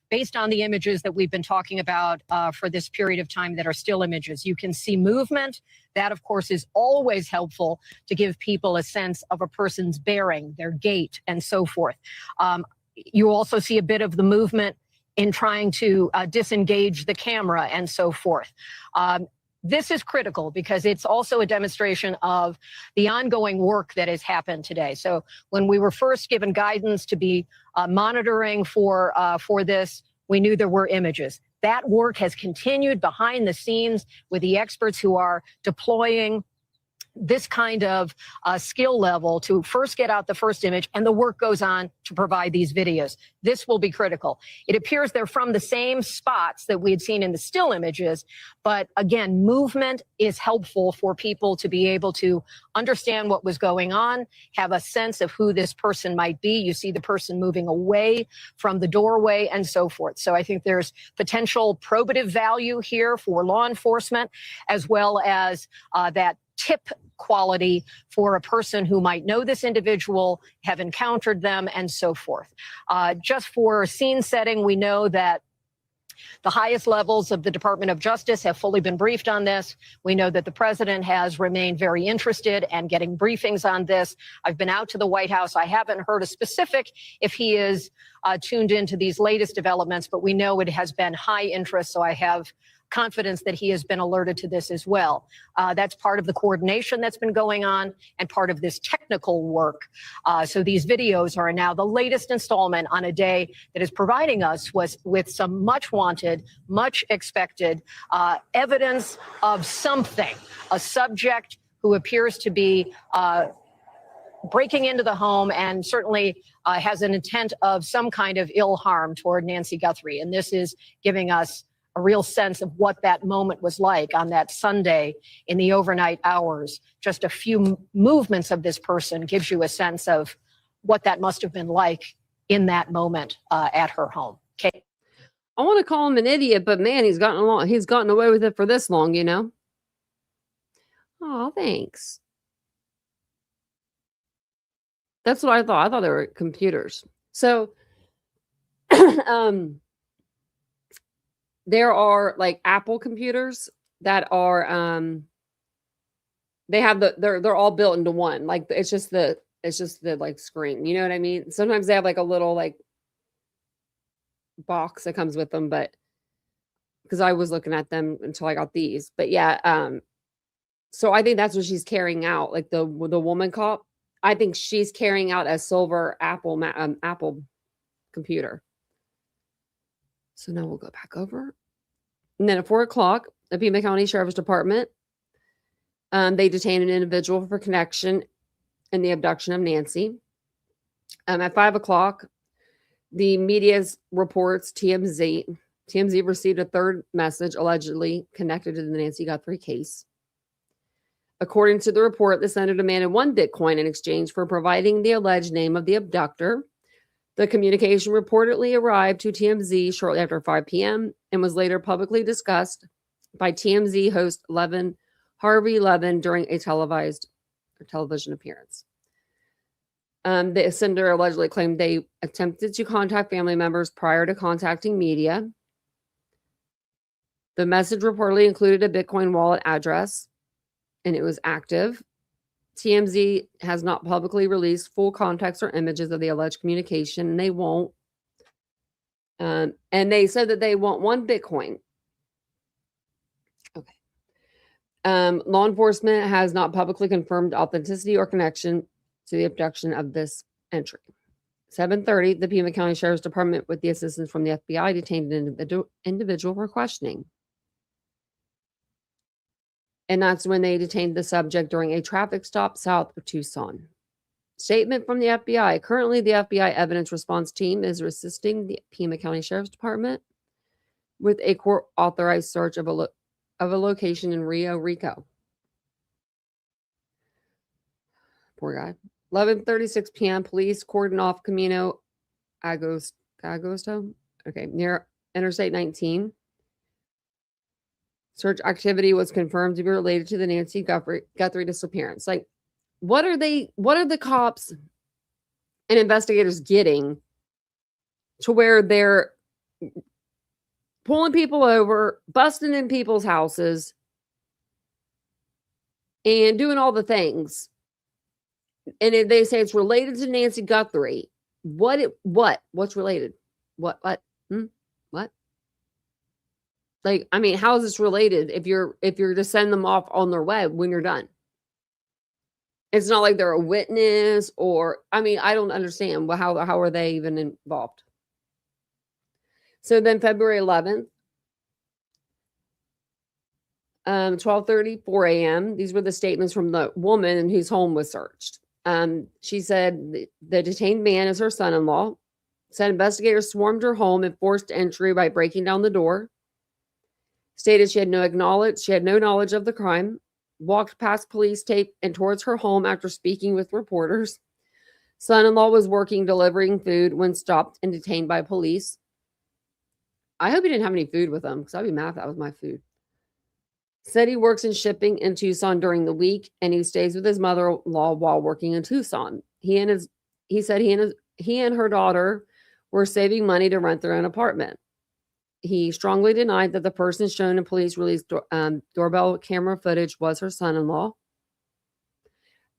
based on the images that we've been talking about for this period of time that are still images. You can see movement. That, of course, is always helpful to give people a sense of a person's bearing, their gait, and so forth. You also see a bit of the movement in trying to disengage the camera and so forth. This is critical because it's also a demonstration of the ongoing work that has happened today. So when we were first given guidance to be monitoring for this, we knew there were images. That work has continued behind the scenes with the experts who are deploying this kind of skill level to first get out the first image, and the work goes on to provide these videos. This will be critical. It appears they're from the same spots that we had seen in the still images, but again, movement is helpful for people to be able to understand what was going on, have a sense of who this person might be. You see the person moving away from the doorway and so forth. So I think there's potential probative value here for law enforcement, as well as that tip quality for a person who might know this individual, have encountered them, and so forth. Just for scene setting, we know that the highest levels of the Department of Justice have fully been briefed on this. We know that the president has remained very interested and getting briefings on this. I've been out to the White House. I haven't heard a specific if he is tuned into these latest developments, but we know it has been high interest, so I have confidence that he has been alerted to this as well. That's part of the coordination that's been going on and part of this technical work. So these videos are now the latest installment on a day that is providing us with some much wanted, much expected evidence of something, a subject who appears to be breaking into the home and certainly has an intent of some kind of ill harm toward Nancy Guthrie. And this is giving us a real sense of what that moment was like on that Sunday in the overnight hours. Just a few movements of this person gives you a sense of what that must have been like in that moment at her home. Okay. I want to call him an idiot, but man, he's gotten away with it for this long, you know? Oh, thanks. That's what I thought. I thought they were computers. So, there are like Apple computers that are they have they're all built into one. Like it's just the like screen. You know what I mean? Sometimes they have like a little like box that comes with them, but because I was looking at them until I got these. But yeah, so I think that's what she's carrying out, like the woman cop. I think she's carrying out a silver Apple computer. So now we'll go back over. And then at 4 o'clock, the Pima County Sheriff's Department, they detained an individual for connection in the abduction of Nancy. At 5 o'clock, the media reports TMZ received a third message allegedly connected to the Nancy Guthrie case. According to the report, the sender demanded 1 Bitcoin in exchange for providing the alleged name of the abductor. The communication reportedly arrived to TMZ shortly after 5 p.m. and was later publicly discussed by TMZ host Harvey Levin during a television appearance. The sender allegedly claimed they attempted to contact family members prior to contacting media. The message reportedly included a Bitcoin wallet address, and it was active. TMZ has not publicly released full context or images of the alleged communication, and they won't. And they said that they want 1 Bitcoin. Okay. Law enforcement has not publicly confirmed authenticity or connection to the abduction of this entry. 7:30, the Pima County Sheriff's Department, with the assistance from the FBI, detained an individual for questioning. And that's when they detained the subject during a traffic stop south of Tucson. Statement from the FBI. Currently, the FBI evidence response team is assisting the Pima County Sheriff's Department with a court-authorized search of a location in Rio Rico. Poor guy. 11:36 p.m. Police cordon off Camino Agosto. Okay, near Interstate 19. Search activity was confirmed to be related to the Nancy Guthrie disappearance. Like, what are the cops and investigators getting to where they're pulling people over, busting in people's houses, and doing all the things? And if they say it's related to Nancy Guthrie, what's related? What? What? Like, I mean, how is this related if you're to send them off on their way when you're done? It's not like they're a witness or, I mean, I don't understand. Well, how are they even involved? So then February 11th, 12:30, 4 a.m. These were the statements from the woman whose home was searched. She said the detained man is her son-in-law. Said investigators swarmed her home and forced entry by breaking down the door. Stated she had no knowledge of the crime. Walked past police tape and towards her home after speaking with reporters. Son-in-law was working delivering food when stopped and detained by police. I hope he didn't have any food with him because I'd be mad if that was my food. Said he works in shipping in Tucson during the week and he stays with his mother-in-law while working in Tucson. He said he and her daughter were saving money to rent their own apartment. He strongly denied that the person shown in police released doorbell camera footage was her son-in-law.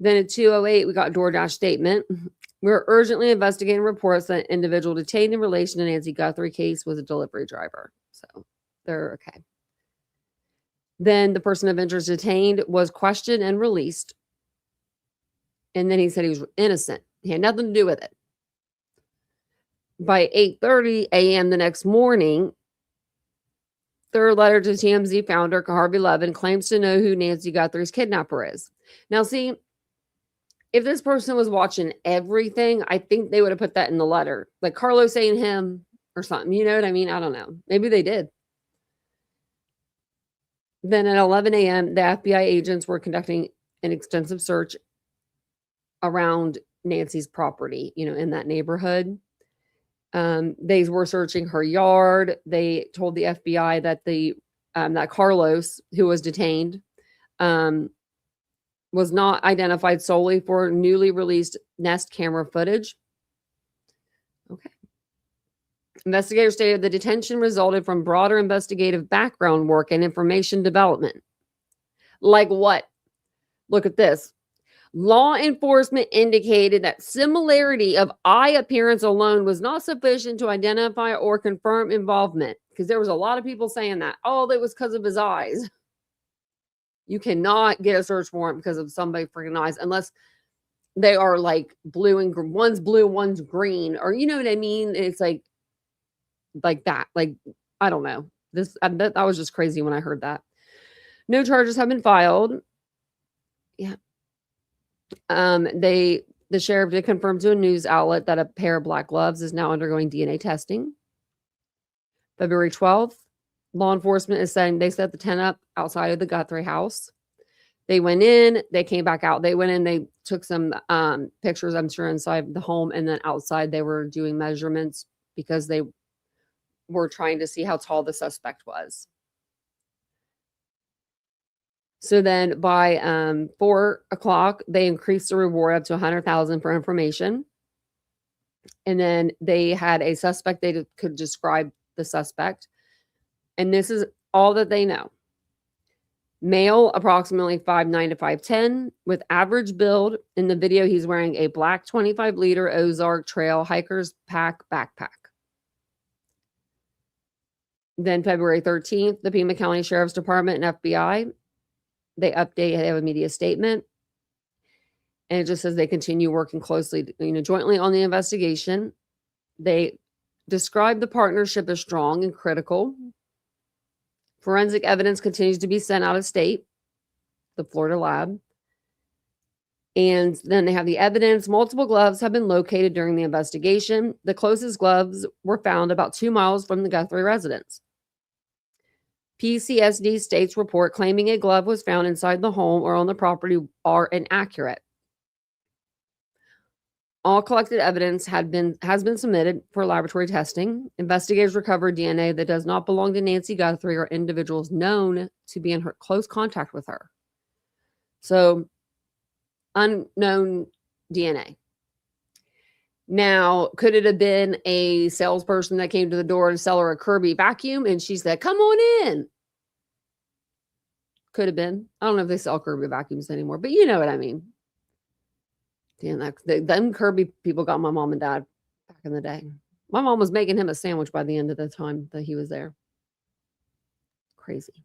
Then at 2:08, we got DoorDash statement. We're urgently investigating reports that an individual detained in relation to Nancy Guthrie case was a delivery driver. So they're okay. Then the person of interest detained was questioned and released. And then he said he was innocent. He had nothing to do with it. By 8:30 a.m. the next morning, third letter to TMZ founder Harvey Levin claims to know who Nancy Guthrie's kidnapper is. Now, see, if this person was watching everything, I think they would have put that in the letter. Like Carlos saying him or something. You know what I mean? I don't know. Maybe they did. Then at 11 a.m., the FBI agents were conducting an extensive search around Nancy's property, in that neighborhood. They were searching her yard. They told the FBI that that Carlos, who was detained, was not identified solely for newly released Nest camera footage. Okay. Investigators stated the detention resulted from broader investigative background work and information development. Like what? Look at this. Law enforcement indicated that similarity of eye appearance alone was not sufficient to identify or confirm involvement. Because there was a lot of people saying that. Oh, that was because of his eyes. You cannot get a search warrant because of somebody freaking eyes unless they are like blue and one's blue, one's green, or you know what I mean? It's like that. Like, I don't know. That was just crazy when I heard that. No charges have been filed. Yeah. The sheriff did confirm to a news outlet that a pair of black gloves is now undergoing DNA testing. February 12th, law enforcement is saying they set the tent up outside of the Guthrie house. They went in, they came back out. They went in, they took some pictures, I'm sure, inside the home, and then outside they were doing measurements because they were trying to see how tall the suspect was. So then by 4 o'clock, they increased the reward up to $100,000 for information. And then they had a suspect. They could describe the suspect. And this is all that they know. Male, approximately 5'9" to 5'10", with average build. In the video, he's wearing a black 25-liter Ozark Trail Hiker's Pack backpack. Then February 13th, the Pima County Sheriff's Department and FBI, they have a media statement. And it just says they continue working closely, jointly on the investigation. They describe the partnership as strong and critical. Forensic evidence continues to be sent out of state, the Florida lab. And then they have the evidence. Multiple gloves have been located during the investigation. The closest gloves were found about 2 miles from the Guthrie residence. PCSD states report claiming a glove was found inside the home or on the property are inaccurate. All collected evidence has been submitted for laboratory testing. Investigators recovered DNA that does not belong to Nancy Guthrie or individuals known to be in her close contact with her. So, unknown DNA. Now, could it have been a salesperson that came to the door to sell her a Kirby vacuum and she said, "Come on in"? Could have been. I don't know if they sell Kirby vacuums anymore, but you know what I mean. Damn, them Kirby people got my mom and dad back in the day. My mom was making him a sandwich by the end of the time that he was there. Crazy.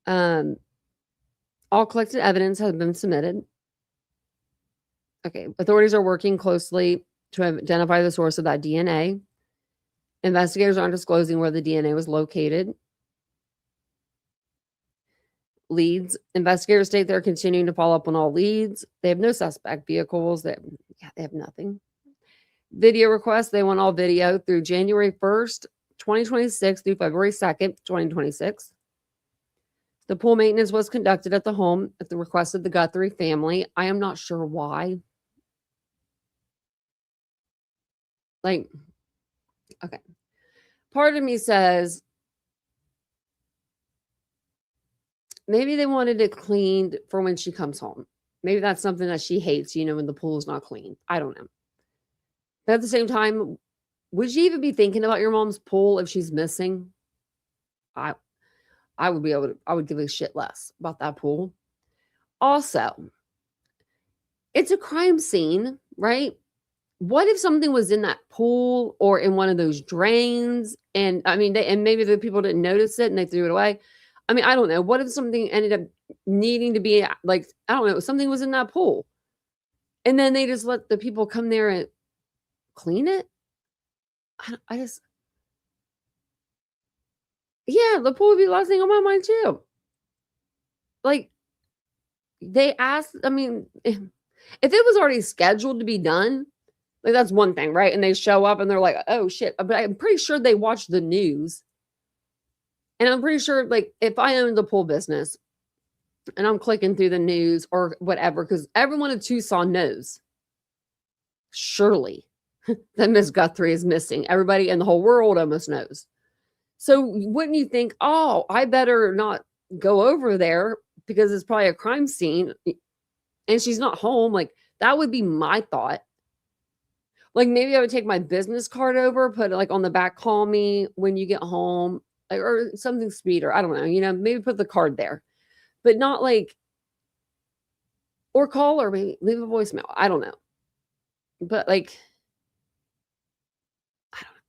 All collected evidence has been submitted. Okay, authorities are working closely to identify the source of that DNA. Investigators aren't disclosing where the DNA was located. Leads. Investigators state they're continuing to follow up on all leads. They have no suspect vehicles. They have nothing. Video requests. They want all video through January 1st, 2026 through February 2nd, 2026. The pool maintenance was conducted at the home at the request of the Guthrie family. I am not sure why. Like, okay. Part of me says maybe they wanted it cleaned for when she comes home. Maybe that's something that she hates, when the pool is not clean. I don't know. But at the same time, would you even be thinking about your mom's pool if she's missing? I would give a shit less about that pool. Also, it's a crime scene, right? What if something was in that pool or in one of those drains? And and maybe the people didn't notice it and they threw it away. I don't know. What if something ended up needing to be something was in that pool and then they just let the people come there and clean it? Yeah, the pool would be the last thing on my mind too. Like, they asked, if it was already scheduled to be done, like that's one thing, right? And they show up and they're like, oh shit. But I'm pretty sure they watched the news. And I'm pretty sure, like, if I owned the pool business and I'm clicking through the news or whatever, because everyone in Tucson knows, surely, that Miss Guthrie is missing. Everybody in the whole world almost knows. So wouldn't you think, oh, I better not go over there because it's probably a crime scene and she's not home? Like, that would be my thought. Like, maybe I would take my business card over, put it like on the back, call me when you get home, like, or something speeder. I don't know, maybe put the card there, but not like, or call or maybe leave a voicemail. I don't know. But like,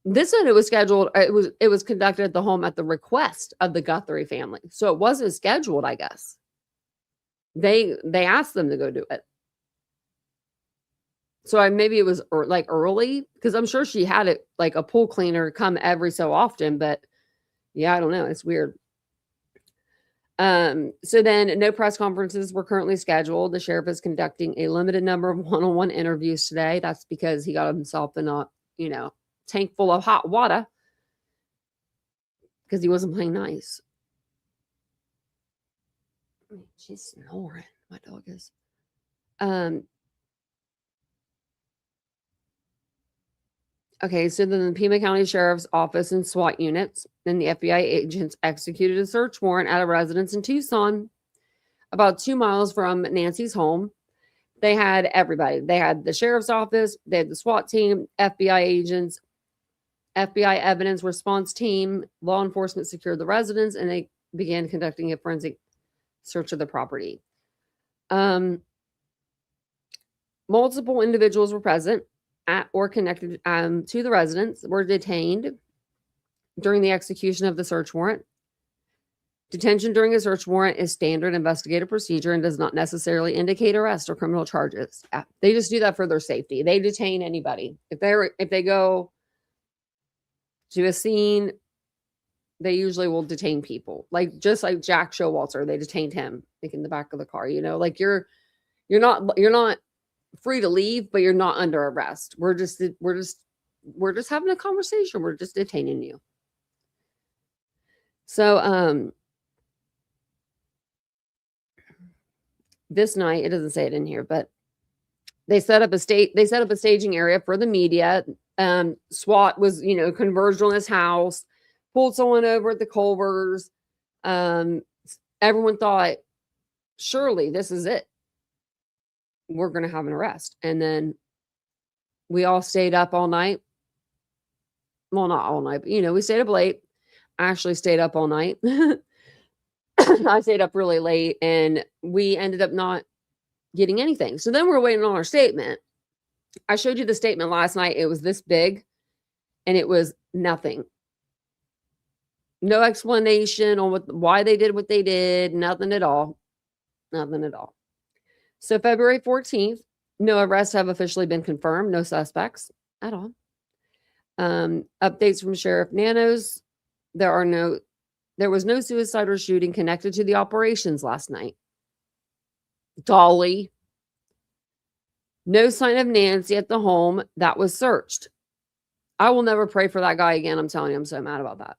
this one, it was scheduled. It was conducted at the home at the request of the Guthrie family. So it wasn't scheduled, I guess. They asked them to go do it. So maybe it was like early, because I'm sure she had it like a pool cleaner come every so often, but yeah, I don't know. It's weird. So then no press conferences were currently scheduled. The sheriff is conducting a limited number of one-on-one interviews today. That's because he got himself in a, tank full of hot water because he wasn't playing nice. She's snoring. My dog is. Okay, so then the Pima County Sheriff's Office and SWAT units and the FBI agents executed a search warrant at a residence in Tucson, about 2 miles from Nancy's home. They had everybody. They had the sheriff's office, they had the SWAT team, FBI agents, FBI evidence response team, law enforcement secured the residence, and they began conducting a forensic search of the property. Multiple individuals were present at or connected to the residence, were detained during the execution of the search warrant. Detention during a search warrant is standard investigative procedure and does not necessarily indicate arrest or criminal charges. They just do that for their safety. They detain anybody. If they go to a scene, they usually will detain people. Like, just like Jack Showalter, they detained him, like in the back of the car. Like you're not free to leave, but you're not under arrest. We're just having a conversation. We're just detaining you. So this night, it doesn't say it in here, but they set up a staging area for the media. SWAT was, converged on this house, pulled someone over at the Culvers. Everyone thought, surely this is it. We're going to have an arrest. And then we all stayed up all night. Well, not all night, but, we stayed up late. Ashley stayed up all night. I stayed up really late and we ended up not getting anything. So then we're waiting on our statement. I showed you the statement last night. It was this big, and it was nothing. No explanation on why they did what they did. Nothing at all. Nothing at all. So February 14th, no arrests have officially been confirmed. No suspects at all. Updates from Sheriff Nanos. There was no suicide or shooting connected to the operations last night. Dolly. No sign of Nancy at the home that was searched. I will never pray for that guy again. I'm telling you, I'm so mad about that.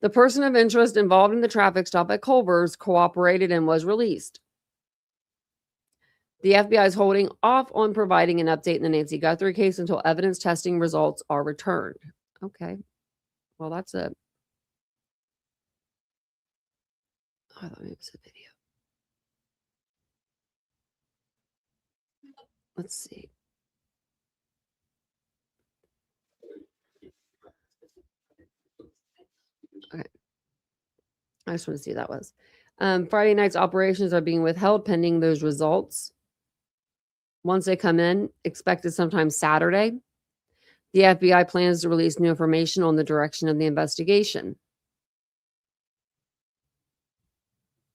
The person of interest involved in the traffic stop at Culver's cooperated and was released. The FBI is holding off on providing an update in the Nancy Guthrie case until evidence testing results are returned. Okay. Well, that's it. I thought it was a video. Let's see. Okay. I just want to see who that was. Friday night's operations are being withheld pending those results. Once they come in, expected sometime Saturday. The FBI plans to release new information on the direction of the investigation.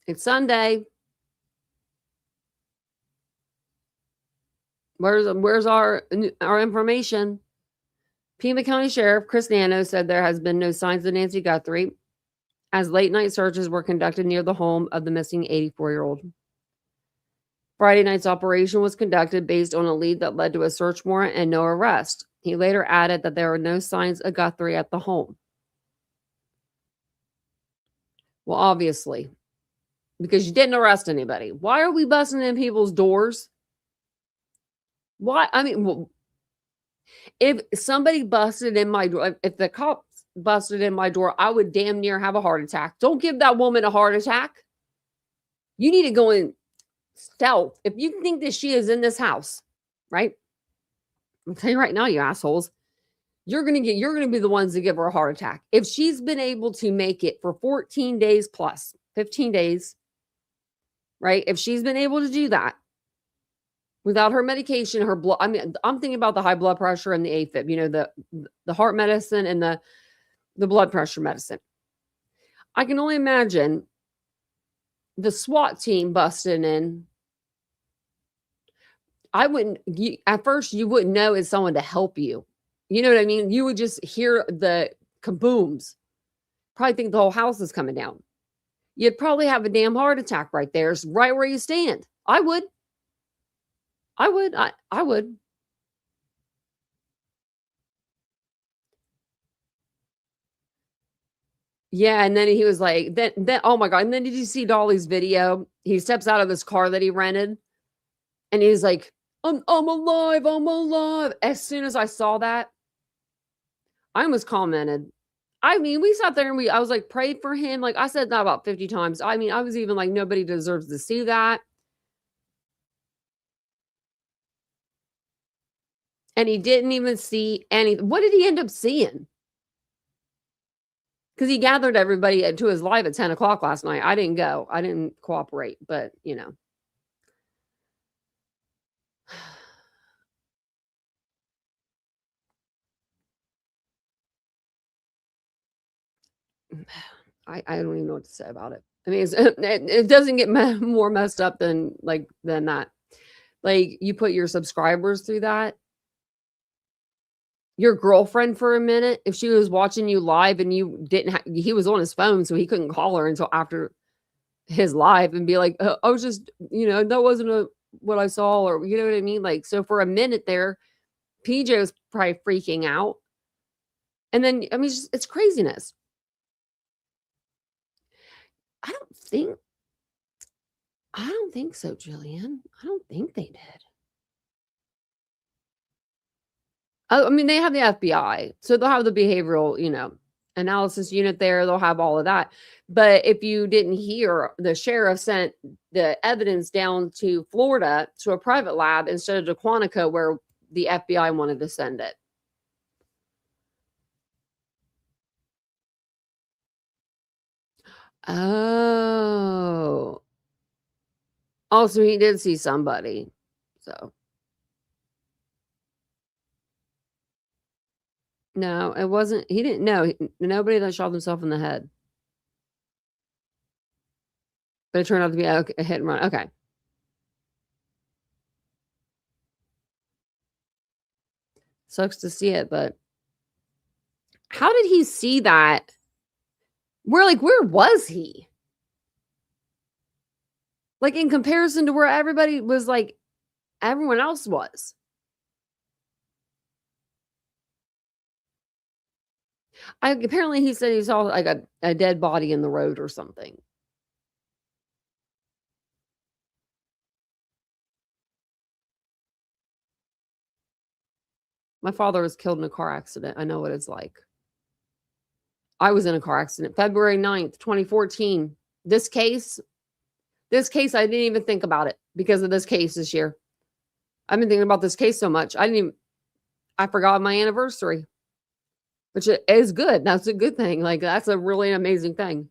It's Sunday. Where's our information? Pima County Sheriff Chris Nano said there has been no signs of Nancy Guthrie as late night searches were conducted near the home of the missing 84-year-old. Friday night's operation was conducted based on a lead that led to a search warrant and no arrest. He later added that there were no signs of Guthrie at the home. Well, obviously, because you didn't arrest anybody. Why are we busting in people's doors? Why? I mean, well, if somebody busted in my door, if the cops busted in my door, I would damn near have a heart attack. Don't give that woman a heart attack. You need to go in stealth. If you think that she is in this house, right? I'll tell you right now, you assholes, you're gonna be the ones that give her a heart attack. If she's been able to make it for 14 days plus, 15 days, right? If she's been able to do that without her medication, her blood, I mean, I'm thinking about the high blood pressure and the AFib, you know, the heart medicine and the blood pressure medicine. I can only imagine the SWAT team busting in. At first you wouldn't know it's someone to help you. You know what I mean? You would just hear the kabooms. Probably think the whole house is coming down. You'd probably have a damn heart attack right there. It's right where you stand. I would. Yeah, and then he was like, then oh my God. And then did you see Dolly's video? He steps out of this car that he rented and he's like, I'm alive, I'm alive. As soon as I saw that, I almost commented. I mean, we sat there and I was like, prayed for him. Like I said that about 50 times. I mean, I was even like, nobody deserves to see that. And he didn't even see anything. What did he end up seeing? Because he gathered everybody to his live at 10 o'clock last night. I didn't go. I didn't cooperate, but you know. I don't even know what to say about it. I mean, it doesn't get more messed up than that. Like you put your subscribers through that. Your girlfriend for a minute, if she was watching you live and you didn't, he was on his phone, so he couldn't call her until after his live and be like, I was just, you know, that wasn't what I saw, or you know what I mean? Like, so for a minute there, PJ was probably freaking out. And then, I mean, it's craziness. I don't think so, Jillian. I don't think they did. I mean, they have the FBI, so they'll have the behavioral, you know, analysis unit there. They'll have all of that. But if you didn't hear, the sheriff sent the evidence down to Florida to a private lab instead of to Quantico, where the FBI wanted to send it. Oh. Also, he did see somebody. So No, it wasn't. He didn't know. Nobody that shot himself in the head. But it turned out to be a hit and run. Okay. Sucks to see it, but how did he see that? Where was he? Like, in comparison to where everybody was, like, everyone else was. Apparently, he said he saw, like, a dead body in the road or something. My father was killed in a car accident. I know what it's like. I was in a car accident February 9th, 2014. This case, I didn't even think about it because of this case this year. I've been thinking about this case so much. I forgot my anniversary, which is good. That's a good thing. Like, that's a really amazing thing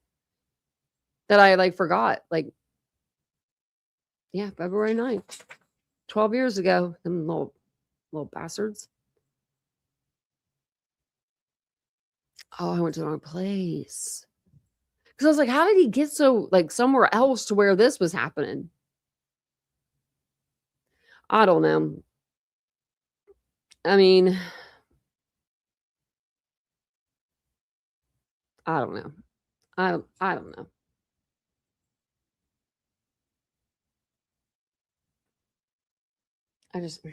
that I, like, forgot. Like, yeah, February 9th, 12 years ago. Them little bastards. Oh, I went to the wrong place. Because I was like, how did he get so, like, somewhere else to where this was happening? I don't know. I mean, I don't know. I don't know. I just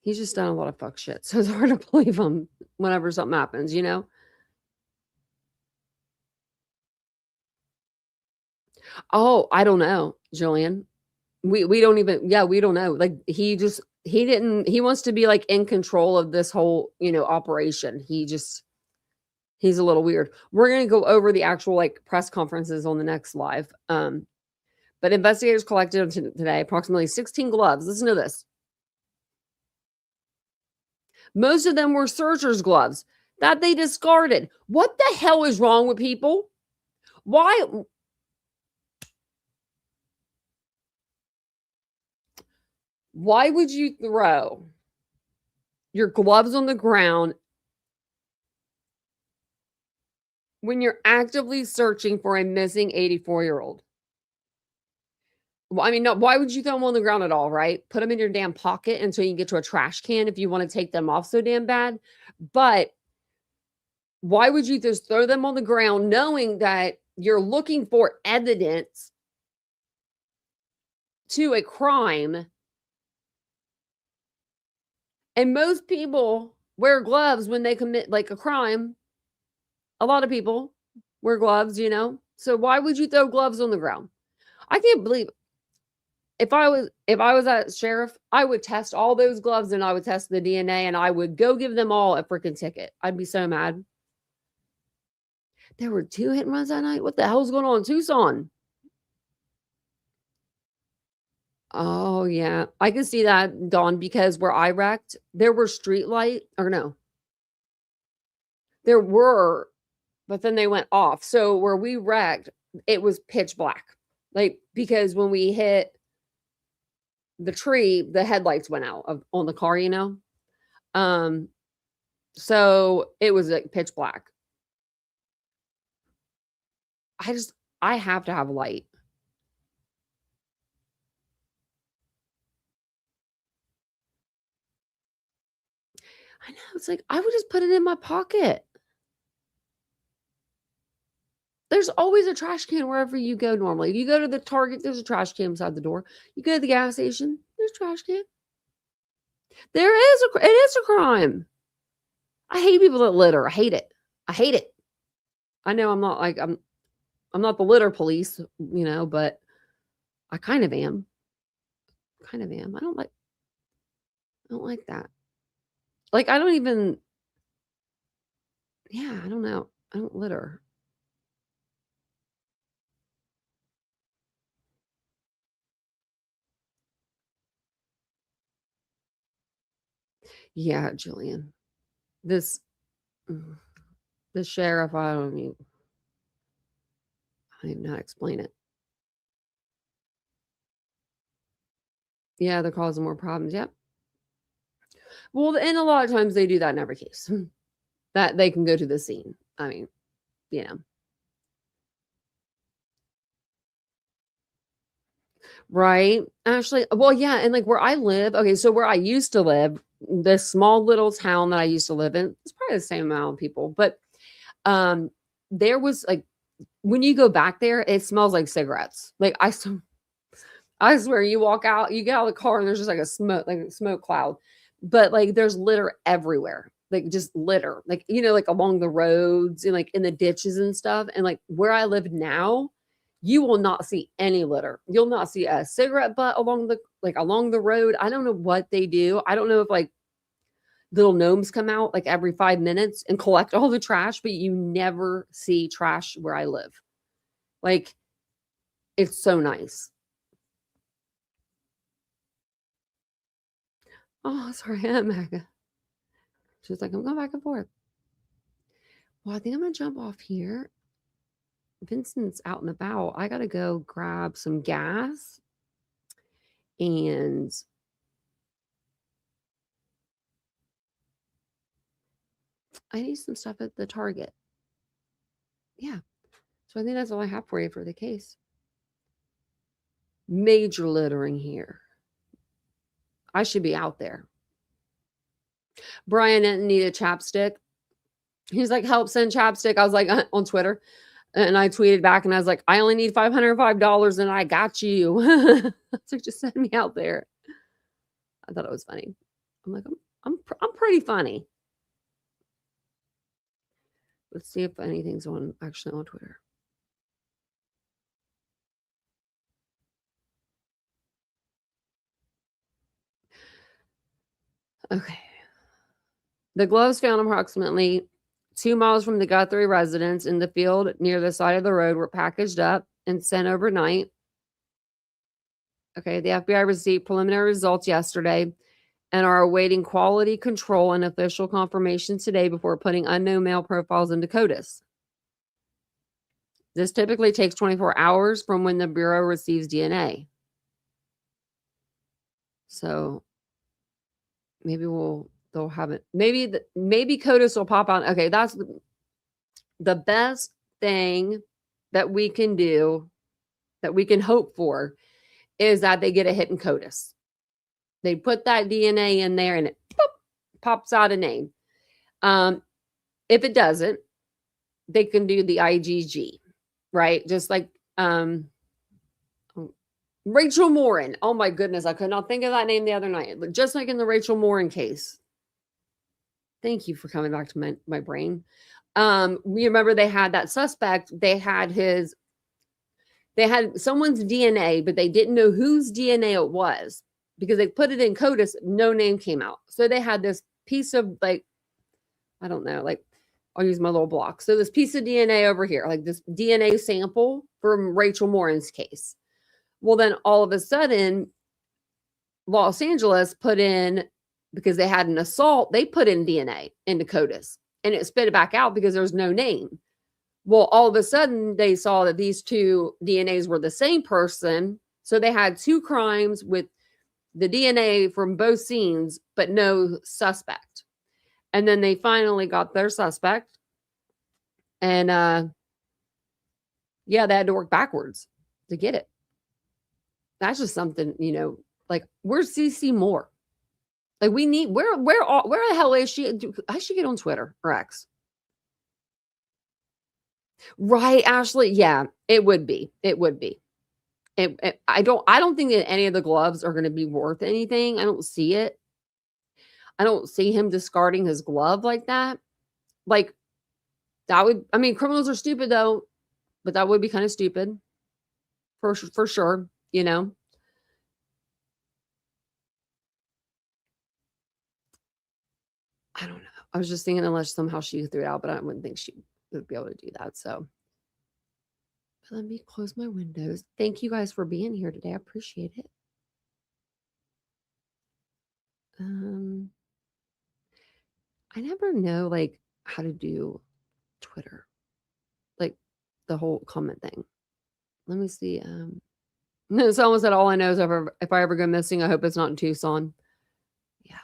he's just done a lot of fuck shit. So it's hard to believe him whenever something happens, you know? Oh, I don't know, Jillian. We don't even, yeah, we don't know. Like, he wants to be, like, in control of this whole, operation. He's a little weird. We're going to go over the actual, like, press conferences on the next live. But investigators collected today approximately 16 gloves. Listen to this. Most of them were searchers' gloves that they discarded. What the hell is wrong with people? Why would you throw your gloves on the ground when you're actively searching for a missing 84-year-old? Well, I mean, no, why would you throw them on the ground at all, right? Put them in your damn pocket until you can get to a trash can if you want to take them off so damn bad. But why would you just throw them on the ground knowing that you're looking for evidence to a crime? And most people wear gloves when they commit, like, a crime. A lot of people wear gloves, So why would you throw gloves on the ground? I can't believe if I was that sheriff, I would test all those gloves and I would test the DNA and I would go give them all a freaking ticket. I'd be so mad. There were 2 hit and runs that night. What the hell's going on in Tucson? Oh yeah, I can see that, Dawn, because where I wrecked, there were street light, or no, there were, but then they went off. So where we wrecked, it was pitch black, like, because when we hit the tree, the headlights went out on the car, so it was, like, pitch black. I have to have light. I know, it's like, I would just put it in my pocket. There's always a trash can wherever you go normally. If you go to the Target, there's a trash can beside the door. You go to the gas station, there's a trash can. It is a crime. I hate people that litter. I hate it. I know I'm not the litter police, but I kind of am. I don't like that. Like, I don't even, yeah, I don't know. I don't litter. Yeah, Jillian. This sheriff, I don't even know how to explain it. Yeah, they're causing more problems. Yep. Well, and a lot of times they do that in every case. That they can go to the scene. I mean, you know. Right. Actually, well, yeah, and like where I live, okay, so where I used to live, this small little town that I used to live in, it's probably the same amount of people, but um there was like when you go back there, it smells like cigarettes. Like I swear you walk out, you get out of the car and there's just like a smoke cloud. But like there's litter everywhere. Like just litter. Like, like along the roads and like in the ditches and stuff. And like where I live now, you will not see any litter. You'll not see a cigarette butt along the road. I don't know what they do. I don't know if like little gnomes come out like every 5 minutes and collect all the trash, but you never see trash where I live. Like it's so nice. Oh, sorry, Magga. She's like, I'm going back and forth. Well, I think I'm going to jump off here. Vincent's out and about. I got to go grab some gas. And I need some stuff at the Target. Yeah. So I think that's all I have for you for the case. Major littering here. I should be out there. Brian didn't need a chapstick. He's like, help send chapstick. I was like, on Twitter. And I tweeted back and I was like, I only need $505 and I got you. So just send me out there. I thought it was funny. I'm like, I'm pretty funny. Let's see if anything's actually on Twitter. Okay. The gloves found approximately 2 miles from the Guthrie residence in the field near the side of the road were packaged up and sent overnight. Okay, the FBI received preliminary results yesterday and are awaiting quality control and official confirmation today before putting unknown male profiles into CODIS. This typically takes 24 hours from when the Bureau receives DNA. So maybe they'll have it. Maybe CODIS will pop out. Okay, that's the best thing that we can do, that we can hope for, is that they get a hit in CODIS. They put that DNA in there and it pops out a name. If it doesn't, they can do the IgG, right? Just like Rachel Morin. Oh my goodness, I could not think of that name the other night. Just like in the Rachel Morin case. Thank you for coming back to my brain. We remember they had that suspect. They had someone's DNA, but they didn't know whose DNA it was because they put it in CODIS. No name came out. So they had this piece of like, I don't know, like I'll use my little block. So this piece of DNA over here, like this DNA sample from Rachel Morin's case. Well, then all of a sudden, Los Angeles put in, because they had an assault, they put in DNA into CODIS and it spit it back out because there's no name. Well, all of a sudden they saw that these two DNAs were the same person. So they had two crimes with the DNA from both scenes, but no suspect. And then they finally got their suspect. And they had to work backwards to get it. That's just something, like where's CC Moore? Like we need, where the hell is she? I should get on Twitter or X. Right, Ashley. Yeah, it would be. I don't think that any of the gloves are going to be worth anything. I don't see it. I don't see him discarding his glove like that. Like that would, I mean, criminals are stupid though, but that would be kind of stupid for sure, I don't know. I was just thinking unless somehow she threw it out, but I wouldn't think she would be able to do that. So but let me close my windows. Thank you guys for being here today. I appreciate it. I never know like how to do Twitter, like the whole comment thing. Let me see. Someone said, all I know is if I ever go missing, I hope it's not in Tucson. Yeah.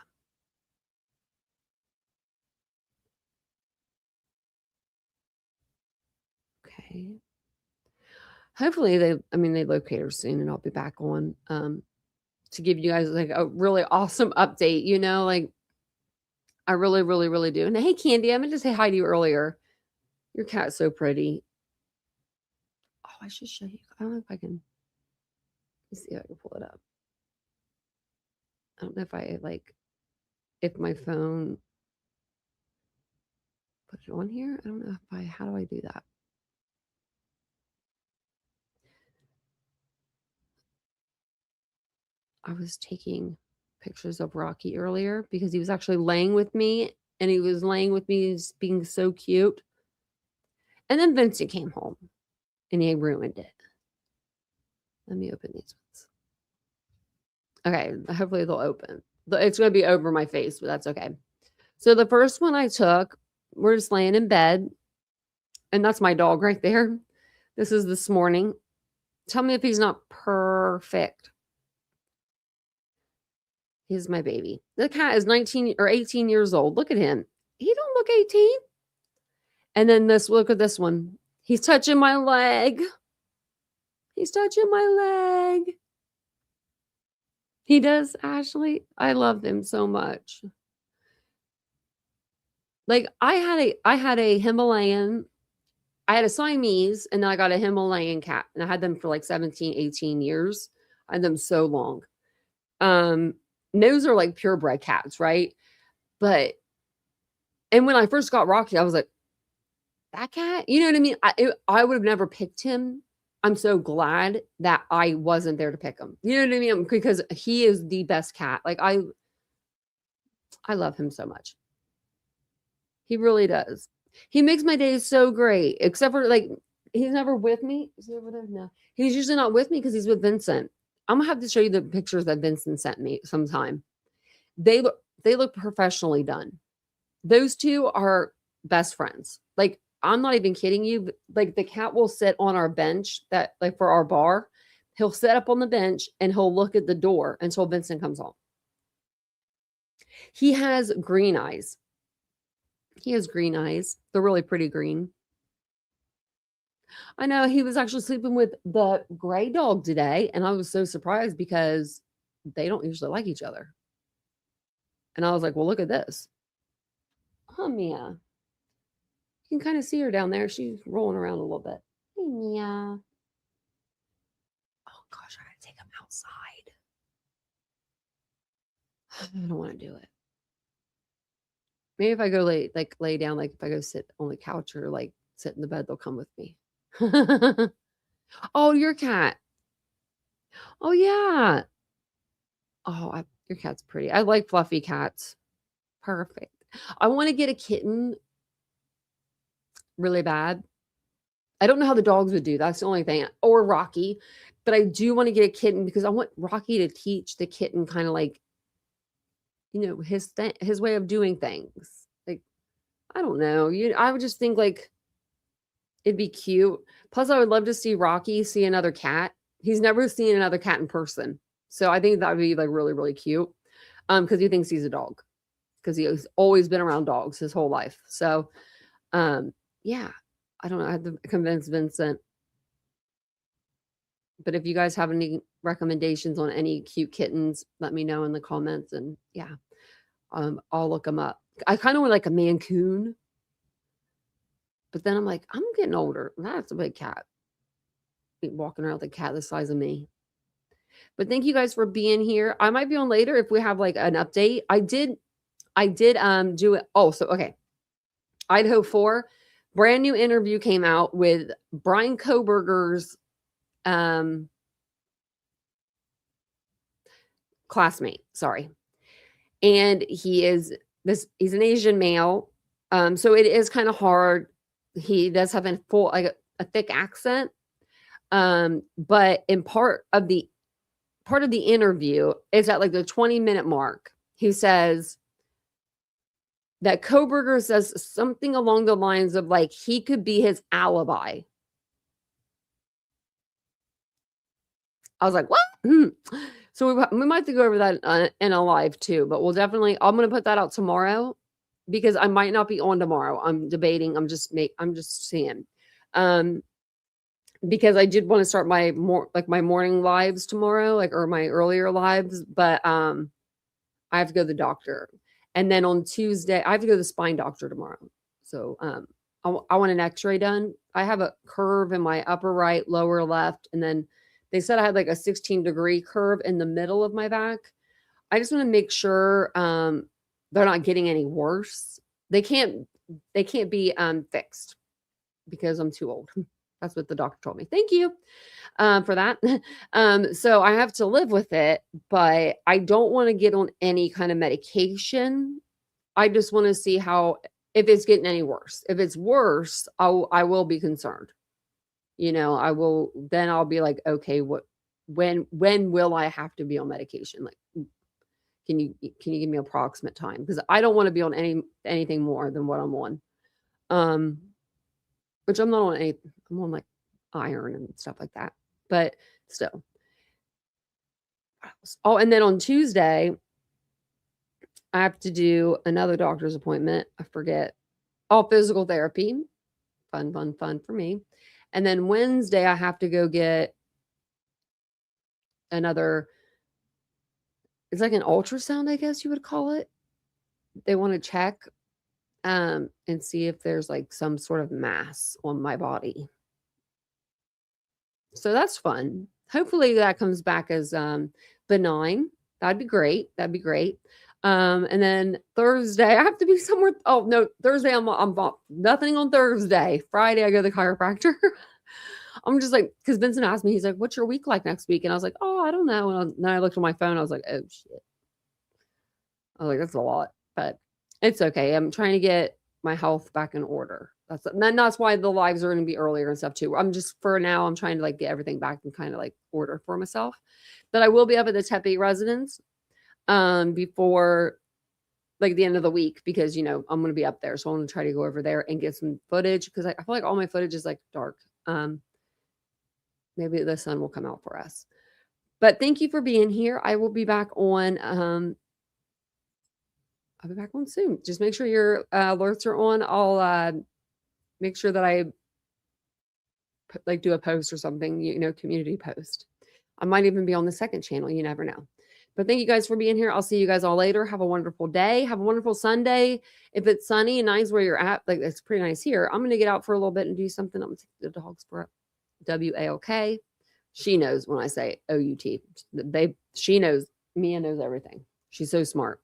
Okay. Hopefully they locate her soon and I'll be back on to give you guys like a really awesome update, like I really, really, really do. And hey, Candy, I meant to say hi to you earlier. Your cat's so pretty. Oh, I should show you. I don't know if I can. Let's see if I can pull it up. I don't know if my phone put it on here. I don't know how do I do that? I was taking pictures of Rocky earlier because he was actually laying with me and he was laying with me being so cute. And then Vincent came home and he ruined it. Let me open these ones. Okay, hopefully they'll open. It's going to be over my face, but that's okay. So the first one I took, we're just laying in bed. And that's my dog right there. This is this morning. Tell me if he's not perfect. He's my baby. The cat is 19 or 18 years old. Look at him. He don't look 18. And then look at this one. He's touching my leg. He's touching my leg. He does, Ashley. I love him so much. Like I had a Himalayan, I had a Siamese, and then I got a Himalayan cat. And I had them for like 17, 18 years. I had them so long. Those are like purebred cats, right? And when I first got Rocky, I was like, that cat? You know what I mean? I would have never picked him. I'm so glad that I wasn't there to pick him. You know what I mean? Because he is the best cat. Like I love him so much. He really does. He makes my days so great, except for like, he's never with me. Is he over there? No. He's usually not with me because he's with Vincent. I'm gonna have to show you the pictures that Vincent sent me sometime. They look professionally done. Those two are best friends. Like, I'm not even kidding you. Like, the cat will sit on our bench that like for our bar. He'll sit up on the bench and he'll look at the door until Vincent comes home. He has green eyes. He has green eyes. They're really pretty green. I know he was actually sleeping with the gray dog today, and I was so surprised because they don't usually like each other. And I was like, well, look at this. Oh, Mia. You can kind of see her down there. She's rolling around a little bit. Hey, Mia. Oh, gosh, I got to take him outside. I don't want to do it. Maybe if I go lay down, like if I go sit on the couch or like sit in the bed, they'll come with me. Oh, your cat. Oh, yeah. Oh, your cat's pretty. I like fluffy cats. Perfect. I want to get a kitten really bad. I don't know how the dogs would do. That's the only thing. Or Rocky. But I do want to get a kitten because I want Rocky to teach the kitten kind of like, his way of doing things. Like, I don't know. I would just think like it'd be cute. Plus, I would love to see Rocky see another cat. He's never seen another cat in person. So I think that would be like really, really cute. Because he thinks he's a dog. Because he's always been around dogs his whole life. So yeah. I don't know. I have to convince Vincent. But if you guys have any recommendations on any cute kittens, let me know in the comments. And yeah, I'll look them up. I kind of want like a Mancoon. But then I'm like, I'm getting older. That's a big cat. Walking around with a cat the size of me. But thank you guys for being here. I might be on later if we have like an update. I did do it. Oh, so okay. Idaho 4, brand new interview came out with Brian Koberger's classmate. Sorry. And he's an Asian male. So it is kind of hard. He does have a thick accent. But in part of the interview is at like the 20-minute mark. He says that Koberger says something along the lines of like he could be his alibi. I was like, what? So we might have to go over that in a live too, but we'll definitely, I'm going to put that out tomorrow because I might not be on tomorrow. I'm debating. I'm just seeing. Because I did want to start my my morning lives tomorrow, or my earlier lives, but I have to go to the doctor. And then on Tuesday, I have to go to the spine doctor tomorrow. So I want an x-ray done. I have a curve in my upper right, lower left, and then they said I had like a 16-degree curve in the middle of my back. I just want to make sure they're not getting any worse. They can't be fixed because I'm too old. That's what the doctor told me. Thank you for that. So I have to live with it, but I don't want to get on any kind of medication. I just want to see if it's getting any worse. If it's worse, I will be concerned. I'll be like, okay, when will I have to be on medication? Like, can you give me an approximate time? Because I don't want to be on anything more than what I'm on. Which I'm not on I'm on like iron and stuff like that. But still. Oh, and then on Tuesday, I have to do another doctor's appointment. I forget. Physical therapy. Fun for me. And then Wednesday, I have to go get another, it's like an ultrasound, I guess you would call it. They want to check and see if there's like some sort of mass on my body. So that's fun. Hopefully that comes back as benign. That'd be great. And then Thursday, I have to be somewhere. Oh no, Thursday I'm nothing on Thursday. Friday I go to the chiropractor. I'm just like, because Vincent asked me, he's like, "What's your week like next week?" And I was like, "Oh, I don't know." And then I looked at my phone. I was like, "Oh shit." I was like, "That's a lot," but it's okay. I'm trying to get my health back in order. That's why the lives are going to be earlier and stuff too. I'm just, for now, I'm trying to like get everything back in kind of like order for myself. But I will be up at the Tepe residence before like the end of the week, because I'm going to be up there. So I'm going to try to go over there and get some footage, because I feel like all my footage is like dark. Maybe the sun will come out for us. But thank you for being here. I will be back on I'll be back on soon. Just make sure your alerts are on. I'll make sure that I do a post or something, community post. I might even be on the second channel. You never know. But thank you guys for being here. I'll see you guys all later. Have a wonderful day. Have a wonderful Sunday. If it's sunny and nice where you're at, like it's pretty nice here, I'm going to get out for a little bit and do something. I'm going to take the dogs for WALK. She knows when I say OUT. She knows. Mia knows everything. She's so smart.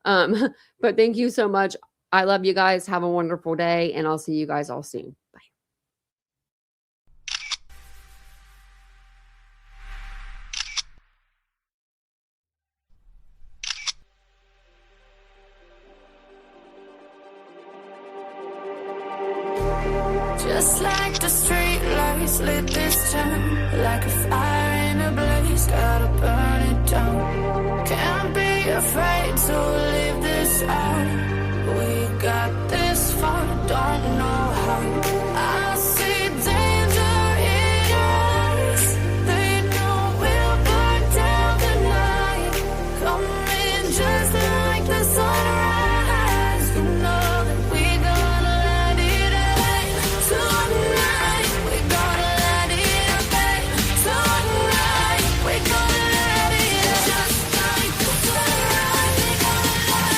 But thank you so much. I love you guys. Have a wonderful day, and I'll see you guys all soon. Bye. Just like the street lights lit this town, like a fire in a blaze, gotta burn it down. Can't be afraid to leave this out. We got this far, don't know how. I see danger in your eyes. They know we'll burn down the night. Coming just like the sunrise. You know that we gonna let it rain tonight. We gonna let it rain tonight. We gonna let it just like the sunrise. We gonna let it rain.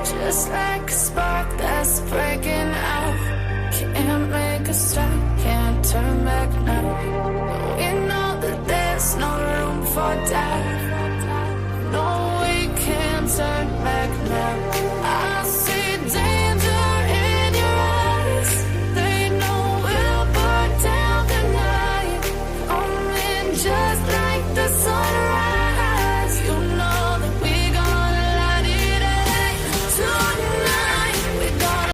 Just like a spark that's breaking out, can't make a stop.